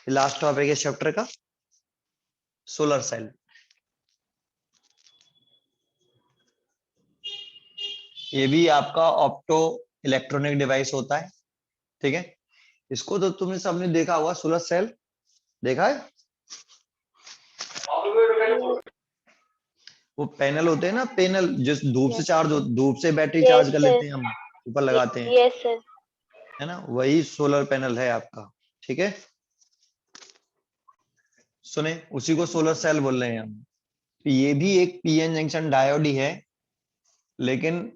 Last topic है chapter का, solar cell. ये भी आपका ऑप्टो इलेक्ट्रॉनिक डिवाइस होता है, ठीक है। इसको तो तुमने सबने देखा होगा, सोलर सेल देखा है। वो पैनल होते हैं ना, पैनल जिस धूप से चार्ज हो, धूप से बैटरी चार्ज कर लेते हैं हम, ऊपर लगाते हैं, यस सर, है ना, वही सोलर पैनल है आपका, ठीक है। सुने, उसी को सोलर सेल बोल रहे हैं हम। तो ये भी एक पीएन जंक्शन डायोड ही है, लेकिन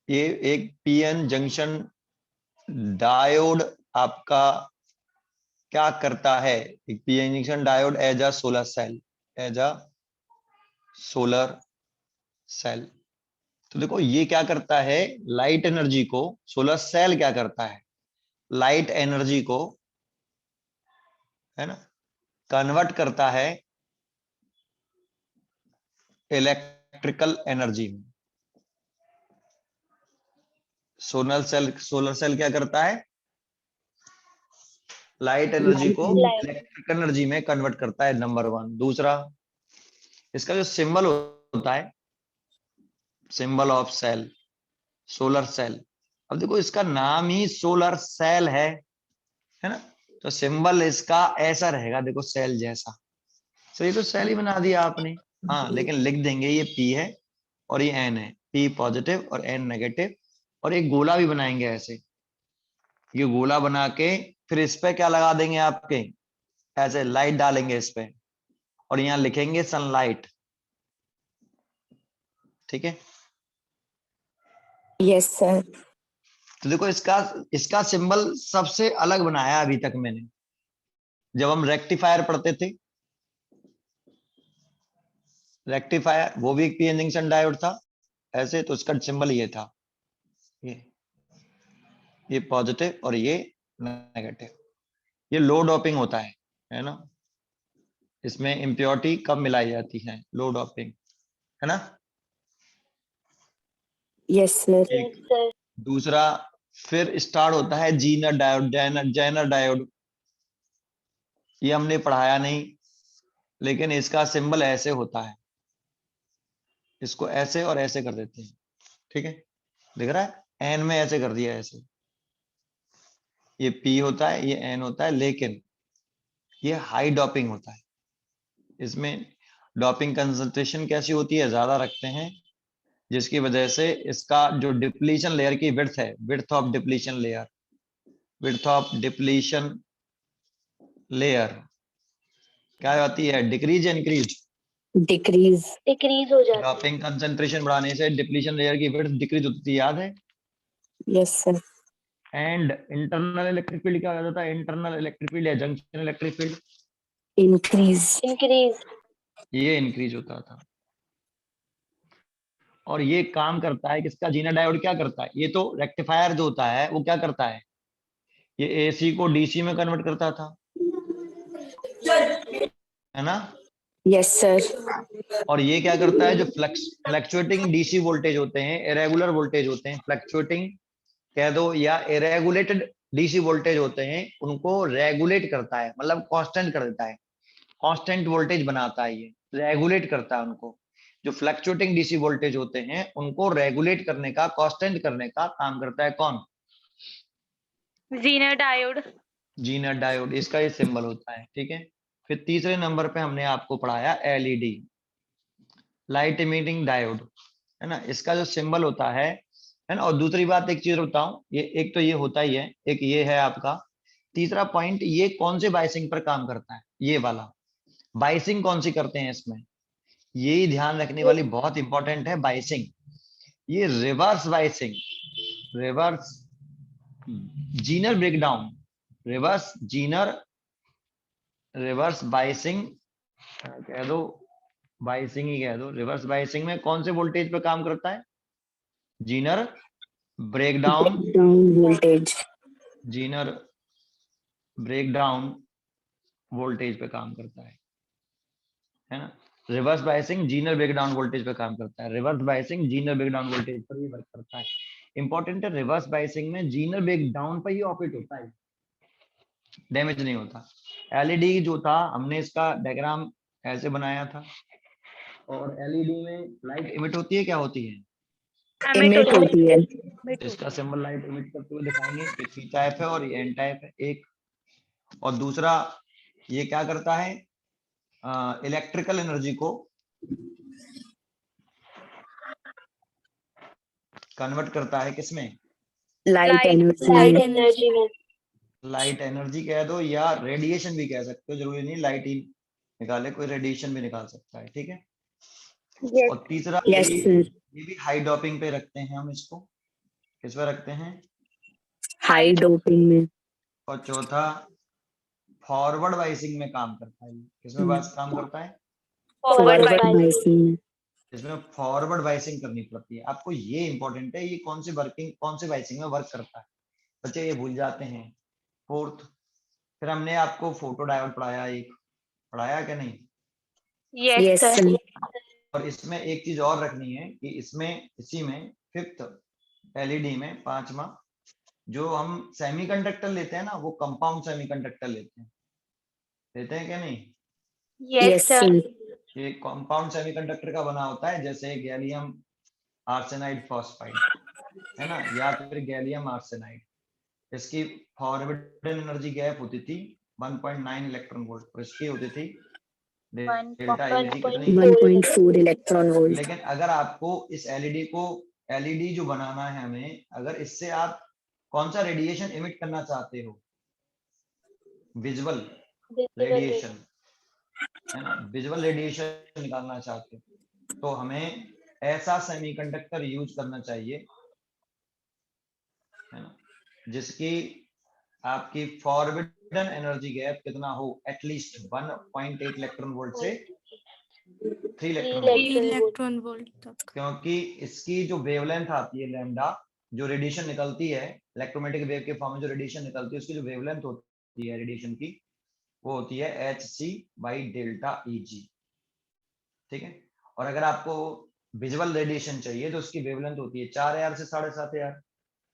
ये एक पीएन जंक्शन डायोड आपका क्या करता है। एक PN junction diode as a solar cell, as a solar cell. तो देखो ये क्या करता है, लाइट एनर्जी को, सोलर सेल क्या करता है, लाइट एनर्जी को, है ना, कन्वर्ट करता है इलेक्ट्रिकल एनर्जी में। सोलर सेल क्या करता है, लाइट एनर्जी को लाइट, इलेक्ट्रिकल एनर्जी में कन्वर्ट करता है, नंबर वन। दूसरा, इसका जो सिंबल होता है, symbol of cell, solar cell. अब देखो इसका नाम ही सोलर सेल है ना, तो सिंबल इसका ऐसा रहेगा, देखो सेल जैसा। तो ये तो सेल ही बना दिया आपने। हाँ, लेकिन लिख देंगे ये पी है और ये एन है, पी पॉजिटिव और एन नेगेटिव। और एक गोला भी बनाएंगे ऐसे, ये गोला बना के फिर इस पे क्या लगा देंगे आपके, ऐसे लाइट डालेंगे इस पे, और यहाँ लिखेंगे सनलाइट, ठीक है। यस सर, तो देखो इसका इसका सिंबल सबसे अलग बनाया अभी तक मैंने, जब हम रेक्टिफायर पढ़ते थे। रेक्टिफायर वो भी एक पीएन जंक्शन डायोड था ऐसे, तो उसका सिंबल ये था, ये पॉजिटिव और ये नेगेटिव। ये लो डोपिंग होता है ना, इसमें इम्प्योरिटी कम मिलाई जाती है, लो डोपिंग, है ना। यस सर, एक दूसरा, फिर स्टार्ट होता है जीनर डायोड, जैनर डायोड। ये हमने पढ़ाया नहीं, लेकिन इसका सिंबल ऐसे होता है, इसको ऐसे और ऐसे कर देते हैं, ठीक है। दिख रहा है, एन में ऐसे कर दिया ऐसे, ये पी होता है, ये एन होता है, लेकिन ये हाई डोपिंग होता है। इसमें डोपिंग कंसंट्रेशन कैसी होती है, ज्यादा रखते हैं, जिसकी वजह से इसका जो डिप्लीशन लेयर की विड्थ है, width of depletion layer, width of depletion layer क्या आती है, डिक्रीज इंक्रीज। डिक्रीज, डिक्रीज हो जाती है। डोपिंग कंसंट्रेशन बढ़ाने से डिप्लीशन लेयर की विड्थ डिक्रीज होती है, याद है। Yes sir, and internal electric field क्या होता है, इंटरनल इलेक्ट्रिक फील्ड या junction electric field, increase, increase, ये इंक्रीज होता था। और ये काम करता है किसका, जीना डायोड क्या करता है, ये तो रेक्टिफायर जो होता है वो क्या करता है, ये एसी को डीसी में कन्वर्ट करता था, है ना। यस सर, और ये क्या करता है, जो फ्लक्चुएटिंग डीसी वोल्टेज होते हैं, इरेगुलर वोल्टेज होते हैं, फ्लक्चुएटिंग कह दो या इरेगुलेटेड डीसी वोल्टेज होते हैं, उनको रेगुलेट करता है, मतलब कांस्टेंट कर देता है, कांस्टेंट वोल्टेज बनाता है, ये रेगुलेट करता है उनको। जो फ्लक्चुएटिंग डीसी वोल्टेज होते हैं उनको रेगुलेट करने का, कांस्टेंट करने का काम करता है कौन, जीनर डायोड, जीनर डायोड, इसका ये सिंबल होता है, ठीक है। फिर तीसरे नंबर पे हमने आपको पढ़ाया एलईडी, लाइट इमिटिंग डायोड, है ना। इसका जो सिंबल होता है ना। और दूसरी बात एक चीज बताऊं, ये एक तो ये होता ही है, एक ये है आपका तीसरा पॉइंट, ये कौन से बाइसिंग पर काम करता है, ये वाला बाइसिंग कौन सी करते हैं इसमें, ये ध्यान रखने वाली बहुत इंपॉर्टेंट है बाइसिंग। ये reverse biasing, reverse Zener breakdown, reverse Zener, reverse biasing कह दो, बाइसिंग ही कह दो। रिवर्स बाइसिंग में कौन से वोल्टेज पे काम करता है, Zener breakdown, breakdown voltage, Zener breakdown voltage पे काम करता है ना। Reverse biasing Zener breakdown voltage पे काम करता है, reverse biasing Zener breakdown voltage पर ही वर्क करता है। इंपॉर्टेंट है, रिवर्स बायसिंग में जीनर ब्रेकडाउन पर ही ऑपरेट होता है, डैमेज नहीं होता। एलईडी जो था हमने इसका डायग्राम ऐसे बनाया था, और एलईडी में लाइट इमिट होती है, क्या होती है? Emit होती है। इसका सिंबल लाइट इमिट करते हुए दिखाएंगे। ये पी टाइप है और ये एन टाइप है एक। और दूसरा ये क्या करता है, इलेक्ट्रिकल एनर्जी को कन्वर्ट करता है किसमें? लाइट एनर्जी लाइट में। एनर्जी में। लाइट एनर्जी कह दो या रेडिएशन भी कह सकते हो, जरूरी नहीं लाइट ही निकाले, कोई रेडिएशन भी निकाल सकता है, ठीक है। और तीसरा यस सर। ये भी हाई डोपिंग पे रखते हैं हम इसको, किस पे रखते हैं? हाई डोपिंग में। और चौथा फॉरवर्ड वाइसिंग में काम करता है। किसमें बात काम करता है? फॉरवर्ड वाइसिंग में। इसमें फॉरवर्ड वाइसिंग करनी पड़ती है आपको, ये इंपॉर्टेंट है, ये कौन सी वर्किंग, कौन सी वाइसिंग में वर्क करता है, बच्चे ये भूल जाते हैं। फोर्थ, फिर हमने आपको फोटो डायोड पढ़ाया, एक पढ़ाया क्या नहीं? Yes sir. और इसमें एक चीज और रखनी है कि इसमें, इसी में फिफ्थ एलईडी में पांचवा, जो हम सेमीकंडक्टर लेते हैं ना, वो कंपाउंड सेमीकंडक्टर लेते हैं क्या नहीं? Yes sir. ये कंपाउंड सेमीकंडक्टर का बना होता है, जैसे गैलियम आर्सेनाइड फॉस्फाइड है ना, या फिर गैलियम आर्सेनाइड। इसकी फॉरवर्ड एनर्जी गैप होती थी 1.9 इलेक्ट्रॉन वोल्ट, और इसकी होती थी डेल्टा ई जी कितनी? 1.4 इलेक्ट्रॉन वोल्ट। लेकिन अगर आपको इस एलईडी को, एलईडी जो बनाना है हमें, अगर इससे आप कौन सा रेडिएशन इमिट करना चाहते हो, विजुअल रेडिएशन है ना, विजुअल रेडिएशन निकालना चाहते हो, तो हमें ऐसा सेमीकंडक्टर यूज करना चाहिए, है ना, जिसकी आपकी फॉरवर्डन एनर्जी गैप कितना हो, एटलीस्ट 1.8 इलेक्ट्रॉन वोल्ट से 3 इलेक्ट्रॉन वोल्ट तक। क्योंकि इसकी जो वेवलेंथ आती है लैम्डा, जो रेडिएशन निकलती है इलेक्ट्रोमैग्नेटिक वेव के फॉर्म में, जो रेडिएशन निकलती है उसकी जो वेवलेंथ होती है रेडिएशन की, वो होती है hc/ΔEg, ठीक है। और अगर आपको विजुअल रेडिएशन चाहिए तो उसकी वेवलेंथ होती है 4000 से 7500,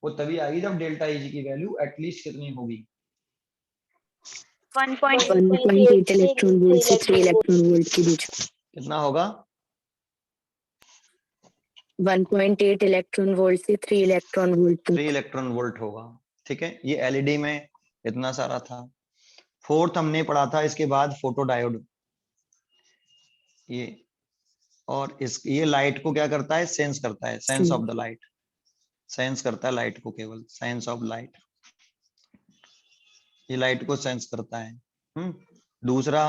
वो तभी आएगी जब डेल्टा Eg की वैल्यू एटलीस्ट कितनी होगी? 1.8 इलेक्ट्रॉन वोल्ट से 3 इलेक्ट्रॉन वोल्ट के बीच। कितना होगा? 1.8 इलेक्ट्रॉन वोल्ट से 3 इलेक्ट्रॉन वोल्ट तक। 3 इलेक्ट्रॉन वोल्ट होगा, ठीक है। ये एलईडी में इतना सारा था। फोर्थ हमने पढ़ा था इसके बाद फोटो डायोड, ये, और इस ये लाइट को क्या करता है, सेंस करता है, sense of the light, sense करता है लाइट को, केवल सेंस ऑफ लाइट, ये लाइट को सेंस करता है। दूसरा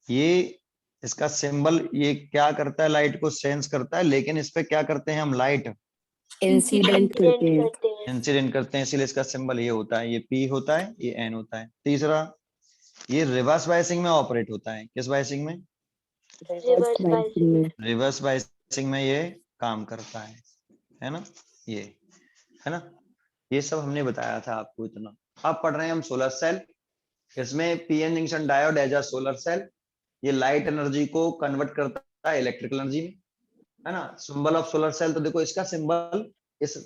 ये इसका सिंबल, ये क्या करता है, लाइट को सेंस करता है, लेकिन इस पे क्या करते हैं हम, लाइट इंसिडेंट करते हैं। इंसिडेंट करते हैं, इसलिए इसका सिंबल ये होता है, ये P होता है, ये N होता है। तीसरा ये रिवर्स बायसिंग में ऑपरेट होता है, किस बायसिंग में? रिवर्स बायसिंग में ये काम करता है ना, ये है ना, ये सब हमने बताया था आपको इतना। अब पढ़ रहे हैं हम सोलर सेल, इसमें PN junction diode as a solar cell, ये लाइट एनर्जी को कन्वर्ट करता है इलेक्ट्रिकल एनर्जी में, है ना। सिंबल ऑफ सोलर सेल, तो देखो इसका सिंबल इस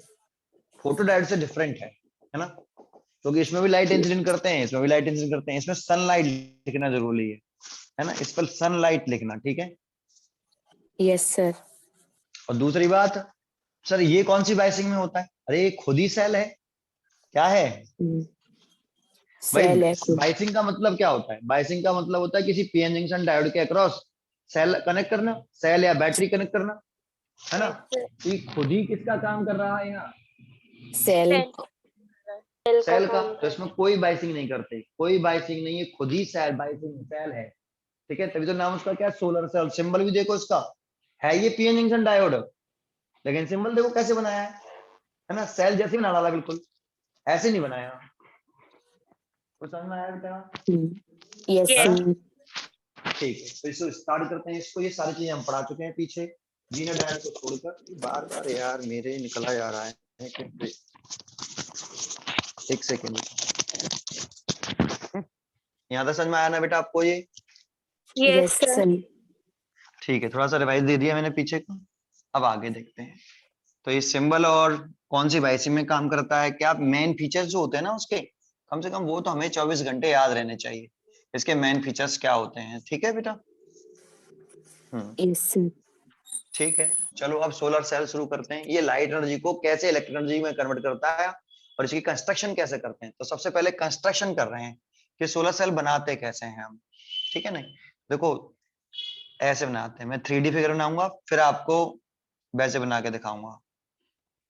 फोटो डायोड से डिफरेंट है ना, क्योंकि तो इसमें भी लाइट इंसिडेंट करते हैं, इसमें भी लाइट इंसिडेंट करते हैं, इसमें सनलाइट लिखना जरूरी है ना, इस पर सनलाइट लिखना, ठीक है। Yes sir. और दूसरी बात, सर ये कौन सी बायसिंग में होता है? अरे ये खुद ही सेल है, क्या है भाई? सेल है खुद। बायसिंग का मतलब क्या होता है? बायसिंग का मतलब होता है किसी पीएन जंक्शन डायोड के अक्रॉस सेल कनेक्ट करना, सेल या बैटरी कनेक्ट करना, है ना। तो ये खुद ही किसका काम कर रहा है यहाँ? सेल। सेल का। तो इसमें कोई बायसिंग नहीं करते, कोई बायसिंग नहीं है, खुद ही सेल बायसिंग सेल है, ठीक है। तभी तो नाम उसका क्या है, सोलर सेल। सिंबल भी देखो इसका, है ये पीएन जंक्शन डायोड, लेकिन सिंबल देखो कैसे बनाया है ना, सेल जैसे बना डाला, बिल्कुल ऐसे नहीं बनाया। कुछ समझ में आया बेटा? Yes sir. ठीक है, तो इसको स्टार्ट करते हैं इसको। ये सारी चीजें हम पढ़ा चुके हैं पीछे, जीना डायल को छोड़कर। बार बार यार मेरे निकला जा रहा है, एक सेकेंड। यहाँ तक समझ में आया ना बेटा आपको ये? Yes sir. ठीक है, थोड़ा सा रिवाइज दे दिया मैंने पीछे को, अब आगे देखते हैं। तो ये सिंबल और कौन सी बायसिंग में काम करता है, क्या मेन फीचर्स जो होते हैं ना उसके, कम से कम वो तो हमें 24 घंटे याद रहने चाहिए, इसके मेन फीचर्स क्या होते हैं। ठीक है बेटा? Yes sir. ठीक है, चलो अब सोलर सेल शुरू करते हैं। ये लाइट एनर्जी को कैसे इलेक्ट्रिक एनर्जी में कन्वर्ट करता है और इसकी कंस्ट्रक्शन कैसे करते हैं। तो सबसे पहले कंस्ट्रक्शन कर रहे हैं कि सोलर सेल बनाते कैसे हैं हम। ठीक है नहीं, देखो ऐसे बनाते हैं। मैं 3D फिगर बनाऊंगा, फिर आपको वैसे बना के दिखाऊंगा।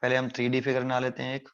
पहले हम 3D फिगर बना लेते हैं एक।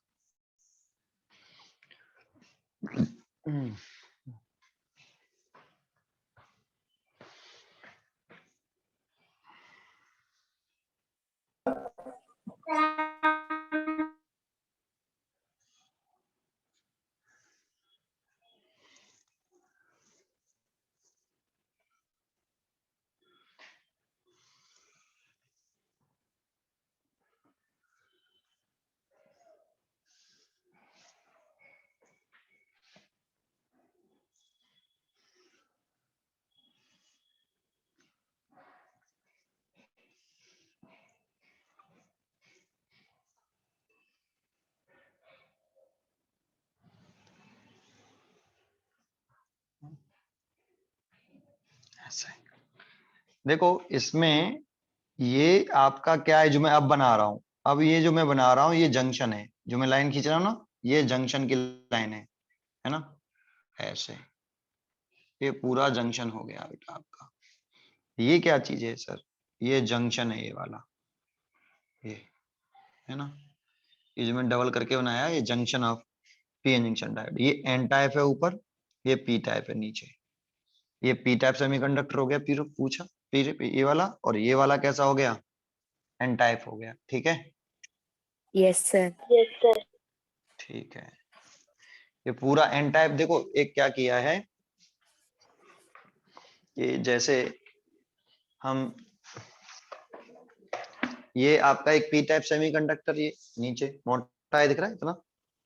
ऐसे देखो, इसमें ये आपका क्या है जो मैं अब बना रहा हूं। अब ये जो मैं बना रहा हूं ये जंक्शन है, जो मैं लाइन खींच रहा हूं ना, ये जंक्शन की लाइन है ना। ऐसे ये पूरा जंक्शन हो गया बेटा आपका। ये क्या चीज है सर? ये जंक्शन है, ये वाला, ये है ना। ये जो मैं डबल करके बनाया, ये junction of P N junction diode. ये एन टाइप है ऊपर, ये पी टाइप है नीचे। ये पी टाइप सेमीकंडक्टर हो गया, फिर पूछा फिर ये वाला, और ये वाला कैसा हो गया? एन टाइप हो गया। ठीक है, यस सर। ठीक है। ये पूरा एन टाइप देखो, एक क्या किया है, ये जैसे हम, ये आपका एक पी टाइप सेमीकंडक्टर, ये नीचे मोटा है, दिख रहा है इतना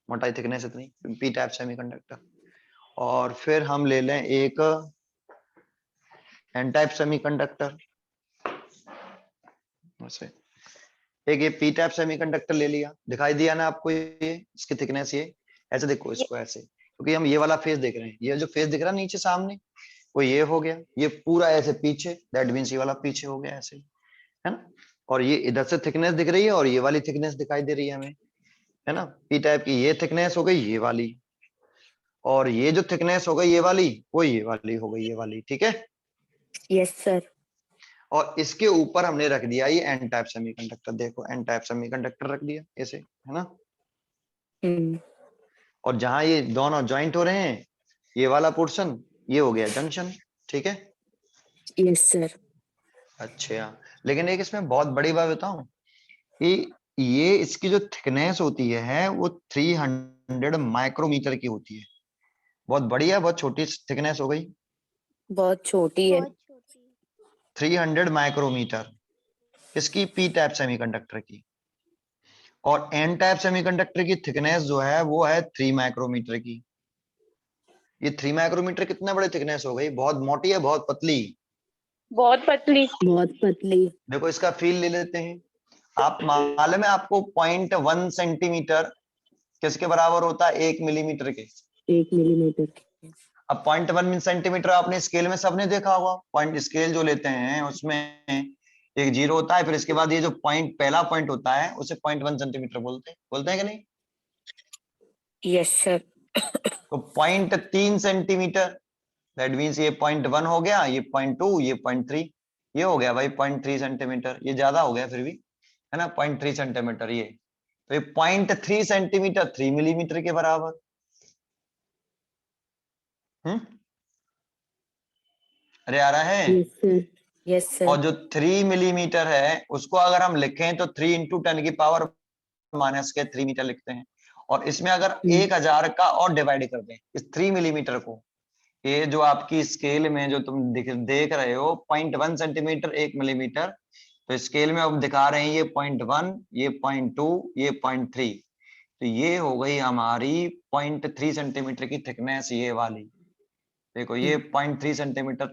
मोटाई, थिकनेस इतनी, पी टाइप सेमीकंडक्टर। और फिर हम ले लें एक एन टाइप सेमीकंडक्टर, ऐसे एक ये पी टाइप सेमीकंडक्टर ले लिया। दिखाई दिया ना आपको ये, इसकी थिकनेस ये। ऐसे देखो इसको ऐसे, क्योंकि हम ये वाला फेस देख रहे हैं, ये जो फेस दिख रहा है नीचे सामने, वो ये हो गया। ये पूरा ऐसे पीछे, दैट मीन्स ये वाला पीछे हो गया ऐसे, है ना। और ये इधर से थिकनेस दिख रही है और ये वाली थिकनेस दिखाई दे रही है हमें, है ना। पी टाइप की ये थिकनेस हो गई, ये वाली, और ये जो थिकनेस हो गई ये वाली, वो ये वाली हो गई, ये वाली। ठीक है, यस सर। और इसके ऊपर हमने रख दिया ये एन टाइप सेमीकंडक्टर। देखो एन टाइप सेमीकंडक्टर रख दिया ऐसे, है ना। और जहां ये दोनों ज्वाइंट हो रहे हैं, ये वाला पोर्शन, ये हो गया जंक्शन। ठीक है, यस सर। अच्छा। लेकिन एक इसमें बहुत बड़ी बात बताऊं कि ये इसकी जो थिकनेस होती है वो 300 माइक्रोमीटर की होती है। बहुत बड़ी है, बहुत छोटी थिकनेस हो गई, बहुत छोटी है। 300 माइक्रोमीटर इसकी पी टाइप सेमीकंडक्टर की। और एन टाइप सेमीकंडक्टर की थिकनेस जो है वो है 3 माइक्रोमीटर की। ये 3 माइक्रोमीटर कितने बड़े थिकनेस हो गई, बहुत मोटी है, बहुत पतली। बहुत पतली। बहुत पतली। देखो इसका फील ले लेते हैं। आप मालूम है आपको 0.1 सेंटीमीटर किसके बराबर होता है? 1 मिलीमीटर के। 1 मिलीमीटर। अब 0.1 सेंटीमीटर आपने स्केल में सबने देखा होगा, पॉइंट स्केल जो लेते हैं उसमें एक जीरो होता है, फिर इसके बाद ये जो पॉइंट, पहला पॉइंट होता है उसे 0.1 सेंटीमीटर बोलते हैं कि नहीं। Yes sir. तो 0.3 सेंटीमीटर, दैट मीन्स ये 0.1 हो गया, ये 0.2, ये 0.3, ये हो गया भाई 0.3 सेंटीमीटर। ये ज्यादा हो गया फिर भी, है ना, 0.3 सेंटीमीटर ये। तो ये 0.3 सेंटीमीटर 3 मिलीमीटर के बराबर। अरे आ रहा है। Yes sir. यस और सर। जो 3 मिलीमीटर है उसको अगर हम लिखें तो 3 इंटू 10 की पावर माइनस के 3 मीटर लिखते हैं। और इसमें अगर 1000 का और डिवाइड कर दें इस 3 मिलीमीटर को, ये जो आपकी स्केल में जो तुम देख रहे हो 0.1 सेंटीमीटर 1 मिलीमीटर, तो स्केल में अब दिखा रहे हैं ये 0.1, ये 0.2, ये 0.3। तो ये हो गई हमारी 0.3 सेंटीमीटर की थिकनेस, ये वाली। देखो ये 0.3 सेंटीमीटर,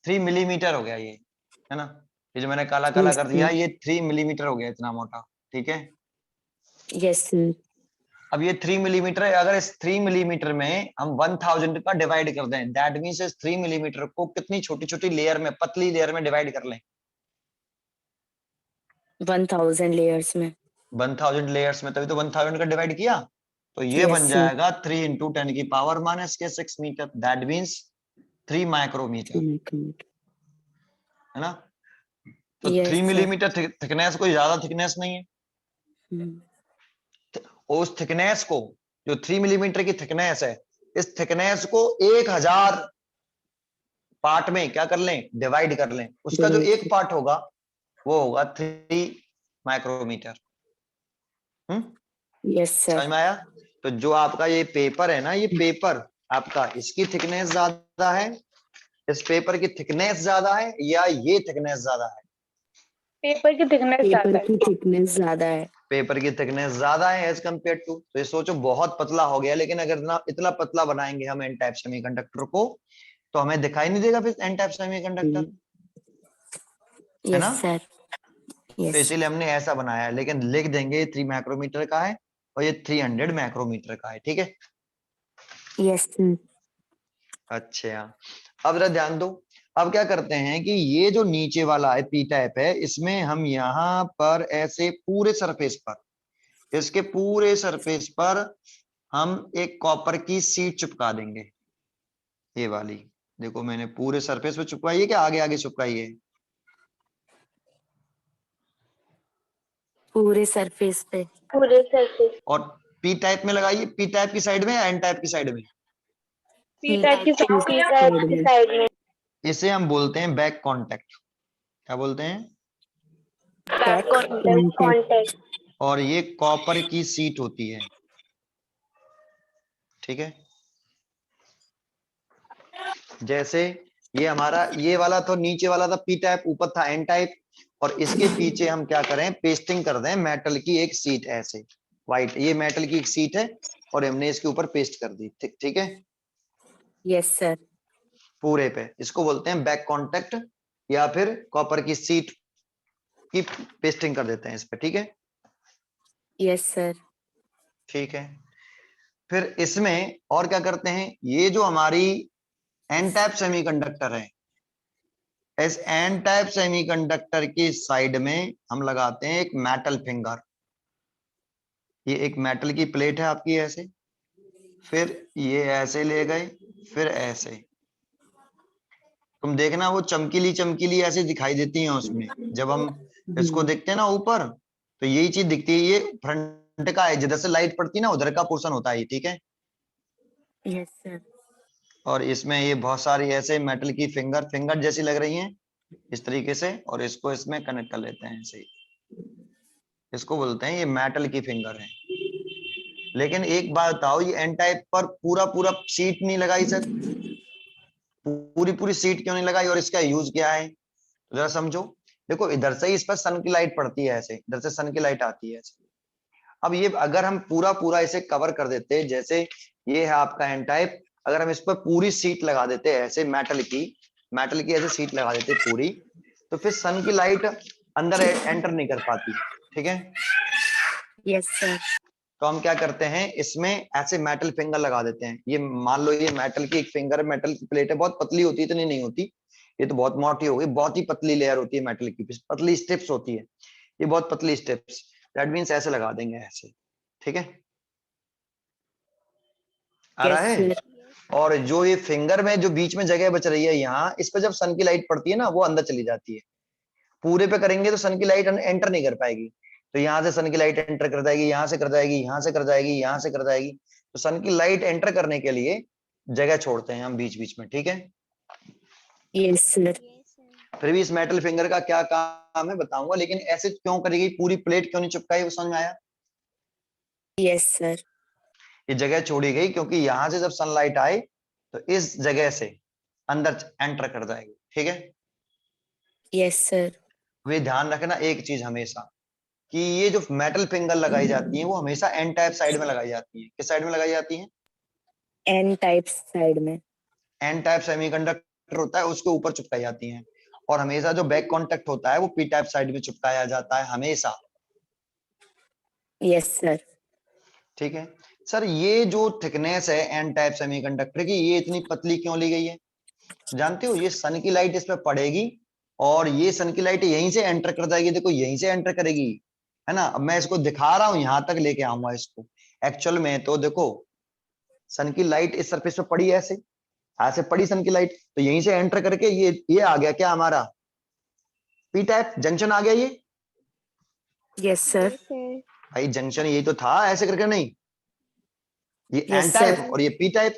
3 मिलीमीटर हो गया ये, है ना। ये जो मैंने काला काला कर दिया ये 3 मिलीमीटर हो गया, इतना मोटा। ठीक है, यस सर। अब ये 3 मिलीमीटर है, अगर इस 3 मिलीमीटर में हम 1000 का डिवाइड कर दें, दैट मीन्स इस 3 मिलीमीटर को कितनी छोटी छोटी लेयर में, पतली लेयर में डिवाइड कर लें? 1000 लेयर्स में। 1000 लेयर्स में, तभी तो 1000 का डिवाइड किया, तो ये Yes, बन sir. जाएगा 3 इंटू 10 की पावर माइनस के 6 मीटर, दैट मीन्स 3 माइक्रोमीटर, है ना? तो Yes, 3 sir. मिलीमीटर थिकनेस कोई ज्यादा थिकनेस नहीं है, Hmm. और उस थिकनेस को, जो 3 मिलीमीटर की थिकनेस है, इस थिकनेस को 1000 पार्ट में क्या कर लें, डिवाइड कर लें, उसका जो एक पार्ट होगा वो होगा 3 माइक्रोमीटर। Yes, sir. समझ में आया? तो जो आपका ये पेपर है ना, ये पेपर आपका, इसकी थिकनेस ज्यादा है, इस पेपर की थिकनेस ज्यादा है, या ये थिकनेस ज्यादा है? पेपर की थिकनेस ज्यादा पेपर है। की थिकनेस ज्यादा है। पेपर की थिकनेस ज्यादा है एज कम्पेयर टू, तो ये सोचो बहुत पतला हो गया, लेकिन अगर ना इतना पतला बनाएंगे हम एन टाइप सेमीकंडक्टर को, तो हमें दिखाई नहीं देगा फिर एन टाइप सेमीकंडक्टर, है Yes, ना? sir. तो Yes. इसीलिए हमने ऐसा बनाया है, लेकिन लिख देंगे 3 माइक्रोमीटर का है और ये 300 माइक्रोमीटर का है, ठीक है? Yes, sir. अच्छा, अब जरा ध्यान दो, अब क्या करते हैं कि ये जो नीचे वाला है पी टाइप है, इसमें हम यहाँ पर ऐसे पूरे सरफेस पर, इसके पूरे सरफेस पर हम एक कॉपर की सीट चिपका देंगे, ये वाली, देखो मैंने पूरे सरफेस पे चिपकाई है, क्या आगे आगे चिपकाई है? पूरे सरफेस पे। पूरे सरफेस। और पी टाइप में लगाइए, पी टाइप की साइड में या एन टाइप की साइड में? पी टाइप की में। साइड में। इसे हम बोलते हैं बैक कांटेक्ट, क्या बोलते हैं? Back contact. और ये कॉपर की सीट होती है, ठीक है? जैसे ये हमारा, ये वाला तो नीचे वाला था पी टाइप, ऊपर था एन टाइप, और इसके पीछे हम क्या करें, पेस्टिंग कर दें मेटल की एक सीट ऐसे, वाइट, ये मेटल की एक सीट है और हमने इसके ऊपर पेस्ट कर दी, ठीक, ठीक है? Yes sir. पूरे पे, इसको बोलते हैं बैक कांटेक्ट, या फिर कॉपर की सीट की पेस्टिंग कर देते हैं इस पे, ठीक है? Yes sir. ठीक है, फिर इसमें और क्या करते हैं, ये जो हमारी एन टाइप सेमीकंडक्टर है, इस एन टाइप सेमीकंडक्टर की साइड में हम लगाते हैं एक मेटल फिंगर, ये एक मेटल की प्लेट है आपकी ऐसे, फिर ये ऐसे ले गए, फिर ऐसे, तुम देखना वो चमकीली चमकीली ऐसे दिखाई देती हैं उसमें, जब हम इसको देखते हैं ना ऊपर, तो यही चीज दिखती है, ये फ्रंट का है, जिधर से लाइट पड़ती है ना उधर का पोर्शन होता है, ठीक है? Yes sir. और इसमें ये बहुत सारी ऐसे मेटल की फिंगर, फिंगर जैसी लग रही हैं इस तरीके से, और इसको इसमें कनेक्ट कर लेते हैं ऐसे ही, इसको बोलते हैं ये मेटल की फिंगर है। लेकिन एक बात बताओ, ये एन टाइप पर पूरा पूरा सीट नहीं लगाई सर, पूरी पूरी सीट क्यों नहीं लगाई, और इसका यूज क्या है, तो जरा समझो। देखो इधर से ही इस पर सन की लाइट पड़ती है ऐसे, इधर से सन की लाइट आती है ऐसे, अब ये अगर हम पूरा पूरा इसे कवर कर देते, जैसे ये है आपका एन टाइप, अगर हम इस पर पूरी सीट लगा देते ऐसे मेटल की ऐसे सीट लगा देते पूरी, तो फिर सन की लाइट अंदर एंटर नहीं कर पाती, ठीक है? Yes sir. तो हम क्या करते हैं, इसमें ऐसे मेटल फिंगर लगा देते हैं, ये मान लो ये मेटल की एक फिंगर, मेटल की प्लेट है, बहुत पतली होती है, इतनी नहीं होती, ये तो बहुत मोटी हो गई, बहुत ही पतली लेयर होती है मेटल की, पतली स्ट्रिप्स होती है, ये बहुत पतली स्ट्रिप्स, दैट मीन्स ऐसे लगा देंगे ऐसे, ठीक है? आ रहा यस है? सर। और जो ये फिंगर में जो बीच में जगह बच रही है यहाँ, इस पर जब सन की लाइट पड़ती है ना, वो अंदर चली जाती है, पूरे पे करेंगे तो सन की लाइट एंटर नहीं कर पाएगी, तो यहाँ से सन की लाइट एंटर कर जाएगी, यहाँ से कर जाएगी, यहाँ से कर जाएगी, यहाँ से कर जाएगी, तो सन की लाइट एंटर करने के लिए जगह छोड़ते हैं हम बीच बीच में, ठीक है? Yes sir. फिर भी इस मेटल फिंगर का क्या काम है बताऊंगा, लेकिन ऐसे क्यों करेगी, पूरी प्लेट क्यों नहीं चिपकाई, वो समझ में आया? Yes sir. ये जगह छोड़ी गई क्योंकि यहां से जब सनलाइट आए तो इस जगह से अंदर एंटर कर जाएगी, ठीक है? Yes sir. वे ध्यान रखना एक चीज हमेशा, कि ये जो मेटल फिंगर लगाई जाती हैं वो हमेशा एन टाइप साइड में लगाई जाती हैं, किस साइड में लगाई जाती हैं? एन टाइप साइड में। एन टाइप सेमीकंडक्टर होता है उसके ऊपर चिपकाई जाती हैं, और हमेशा जो बैक कांटेक्ट होता है वो पी टाइप साइड में चिपकाया जाता है हमेशा, यस सर। ठीक है? सर ये जो थिकनेस है एन टाइप सेमीकंडक्टर की, ये इतनी पतली क्यों ली गई है? जानते हो, ये सन की लाइट इस पे पड़ेगी और ये सन की लाइट यहीं से एंटर कर जाएगी, देखो यहीं से एंटर करेगी, है ना। अब मैं इसको दिखा रहा हूं, यहां तक लेके आऊंगा इसको। एक्चुअल में तो देखो, सन की लाइट इस सरफेस पे पड़ी, ऐसे पड़ी सन की लाइट, तो यहीं से एंटर करके ये आ गया क्या हमारा पी टाइप जंक्शन आ गया ये। Yes sir. भाई जंक्शन यही तो था, ऐसे करके नहीं, ये एन यस टाइप सर। और ये पी टाइप,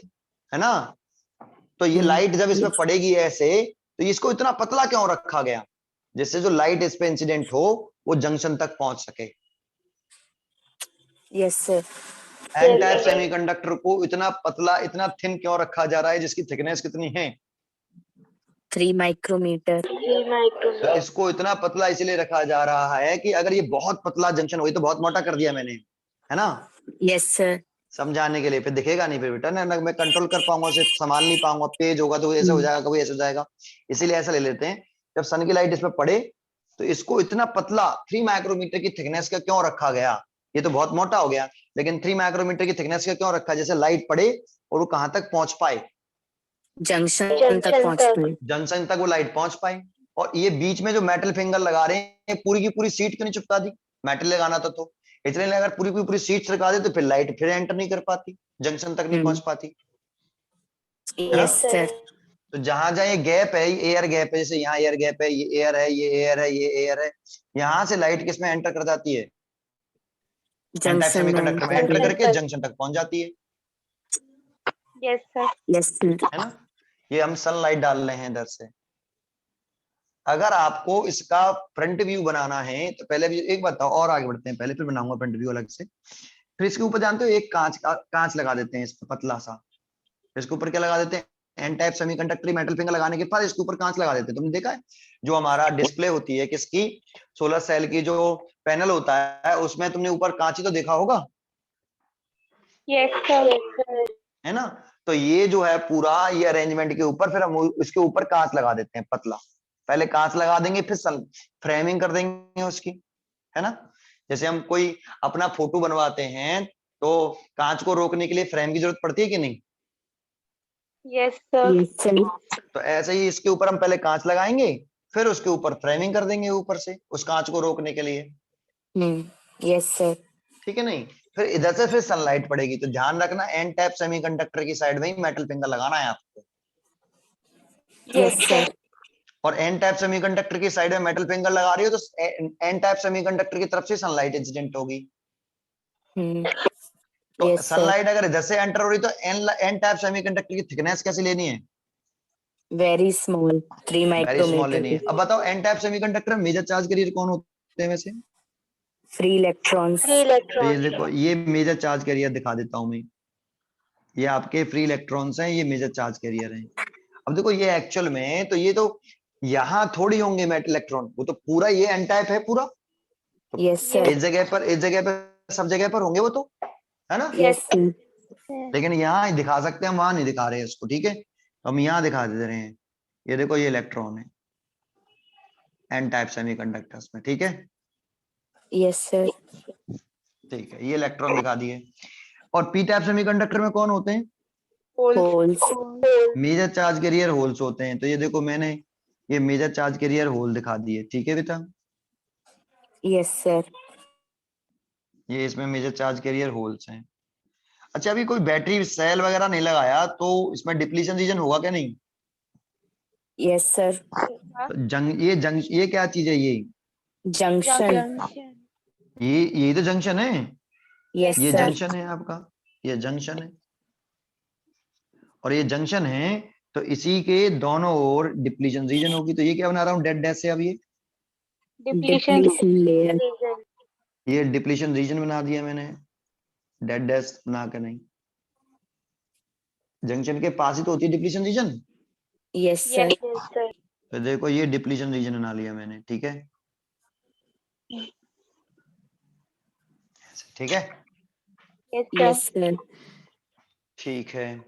है ना। तो ये लाइट जब इस पे पड़ेगी ऐसे, तो इसको इतना पतला क्यों रखा गया, जिससे जो लाइट इस पे इंसिडेंट हो वो जंक्शन तक पहुंच सके। Yes sir. N type semiconductor को इतना पतला, इतना थिन क्यों रखा जा रहा है, जिसकी थिकनेस कितनी है? 3 माइक्रोमीटर। तो इसको इतना पतला इसलिए रखा जा रहा है कि अगर ये बहुत पतला जंक्शन हो, तो बहुत मोटा कर दिया मैंने, है ना, यस सर। समझाने के लिए, फिर दिखेगा नहीं फिर बेटा ना, मैं कंट्रोल कर पाऊंगा उसे, संभाल नहीं पाऊंगा, पेज होगा तो ऐसा हो जाएगा, कभी ऐसा हो जाएगा। इसीलिए ऐसा ले लेते हैं, जब सन की लाइट इस पे पड़े तो इसको इतना पतला 3 माइक्रोमीटर की थिकनेस का क्यों रखा गया। ये तो बहुत मोटा हो गया, लेकिन 3 माइक्रोमीटर की थिकनेस का क्यों रखा, जैसे लाइट पड़े और वो कहां तक पहुंच पाए, जंक्शन तक पहुंचते। जंक्शन तक वो लाइट पहुंच पाए। और ये बीच में जो मेटल फिंगर लगा रहे हैं, पूरी की पूरी सीट क्यों नहीं चिपका दी, मेटल लगाना था तो, इसलिए अगर पूरी की पूरी सीट लगा दे तो फिर लाइट फिर एंटर नहीं कर पाती, जंक्शन तक नहीं पहुंच पाती, है ना। Yes sir. तो जहां जहां ये गैप है, ये एयर गैप है, जैसे यहाँ एयर गैप है, ये एयर है, ये एयर है, ये एयर है, यहां से लाइट किसमें एंटर कर जाती है, एन टाइप जंक्शन सेमीकंडक्टर में एंटर में। करके जंक्शन तक पहुंच जाती है यस सर। Yes sir. है ना। ये हम सनलाइट डाल रहे हैं इधर से। अगर आपको इसका फ्रंट व्यू बनाना है तो पहले भी एक बताओ, और आगे बढ़ते हैं, पहले फिर बनाऊंगा फ्रंट व्यू अलग से। फिर इसके ऊपर जानते हो एक कांच लगा देते हैं, इस पर पतला सा, इसके ऊपर क्या लगा देते हैं, N type semiconductor metal finger लगाने के बाद इसके ऊपर कांच लगा देते हैं। तुमने देखा है जो हमारा डिस्प्ले होती है किसकी, सोलर सेल की, जो पैनल होता है उसमें तुमने ऊपर कांच ही तो देखा होगा, यस सर। है ना। तो ये जो है पूरा ये अरेंजमेंट के ऊपर फिर हम इसके ऊपर कांच लगा देते हैं पतला, पहले कांच लगा देंगे फिर फ्रेमिंग कर देंगे उसकी, है ना। जैसे हम कोई अपना फोटो बनवाते हैं तो कांच को रोकने के लिए फ्रेम की जरूरत पड़ती है कि नहीं। Yes sir. तो ऐसे ही इसके ऊपर हम पहले कांच लगाएंगे, फिर उसके ऊपर फ्रेमिंग कर देंगे ऊपर से उस कांच को रोकने के लिए। Yes sir. ठीक है नहीं, फिर इधर से फिर सनलाइट पड़ेगी, तो ध्यान रखना एन टाइप सेमीकंडक्टर की साइड में ही मेटल फिंगर लगाना है आपको। Yes sir. और एन टाइप सेमीकंडक्टर की साइड में मेटल फिंगर लगा रही हो तो एन टाइप सेमीकंडक्टर की तरफ से सनलाइट इंसिडेंट होगी। तो यस सर। सनलाइट अगर इधर से एंटर हो रही तो एन टाइप सेमीकंडक्टर की थिकनेस कैसे लेनी है, वेरी स्मॉल 3 वेरी स्मॉल लेनी है। माइक्रोमीटर। अब बताओ एन टाइप सेमीकंडक्टर में मेजर चार्ज कैरियर कौन होते हैं वैसे। Free electrons. तो ये देखो, ये मेजर चार्ज कैरियर दिखा देता हूं मैं, ये आपके फ्री इलेक्ट्रॉन्स हैं, ये मेजर चार्ज कैरियर हैं। अब देखो ये एक्चुअल में तो ये तो यहाँ थोड़ी होंगे मेटल इलेक्ट्रॉन, वो तो पूरा ये एन टाइप है पूरा, तो यस सर। इस जगह पर सब जगह पर होंगे वो तो, है ना। Yes sir. लेकिन यहाँ दिखा सकते हैं, हम वहां नहीं दिखा रहे हैं इसको, ठीक है, हम यहाँ दिखा दे रहे हैं। ये देखो ये इलेक्ट्रॉन है एन टाइप सेमीकंडक्टर्स में, ठीक है। Yes sir. ठीक है, ये इलेक्ट्रॉन दिखा दिए। और पी टाइप सेमीकंडक्टर में कौन होते हैं, holes. Major charge carrier holes होते हैं। तो ये देखो मैंने ये मेजर चार्ज कैरियर होल दिखा दिए, ठीक है बेटा। Yes sir. ये इसमें मेजर चार्ज कैरियर होल्स हैं। अच्छा, अभी कोई बैटरी सेल वगैरह नहीं लगाया तो इसमें डिप्लीशन रीजन होगा क्या नहीं। Yes sir. तो ये क्या चीज है, ये जंक्शन। यही तो जंक्शन है, यस ये सर। जंक्शन है आपका, ये जंक्शन है और ये जंक्शन है, तो इसी के दोनों ओर डिप्लीशन रीजन होगी। तो ये क्या बना रहा हूँ डेड डैश से, अब ये डिप्लीशन लेयर। ये डिप्लीशन रीजन बना दिया मैंने, डेड डैश बना के नहीं, जंक्शन के पास ही तो होती है डिप्लीशन रीजन। Yes sir. तो देखो ये डिप्लीशन रीजन बना लिया मैंने, ठीक है, ठीक है। Yes sir. ठीक है,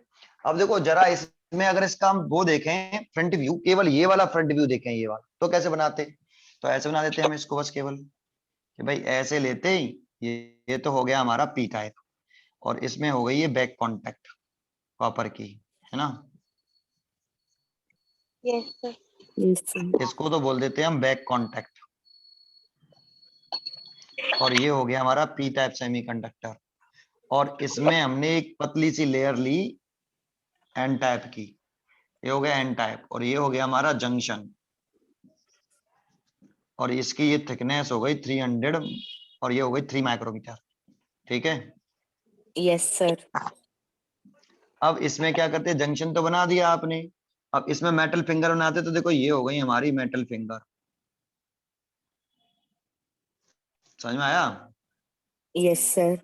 अब देखो जरा इसमें अगर इसका हम वो देखें फ्रंट व्यू, केवल ये वाला फ्रंट व्यू देखें, ये वाला तो कैसे बनाते, तो ऐसे बना देते हैं हम इसको बस केवल कि भाई ऐसे लेते ही ये तो हो गया हमारा पी टाइप। और इसमें हो गई ये बैक कांटेक्ट कॉपर की, है ना। Yes, sir. Yes, sir. इसको तो बोल देते हैं हम बैक कांटेक्ट। और ये हो गया हमारा पी टाइप सेमीकंडक्टर, और इसमें हमने एक पतली सी लेयर ली एन टाइप की, ये हो गया एन टाइप, और ये हो गया हमारा जंक्शन, और इसकी ये थिकनेस हो गई 300, और ये हो गई 3 माइक्रोमीटर, ठीक है। Yes, sir. अब इसमें क्या करते हैं, जंक्शन तो बना दिया आपने, अब इसमें मेटल फिंगर बनाते, तो देखो ये हो गई हमारी मेटल फिंगर, समझ में आया। Yes, sir.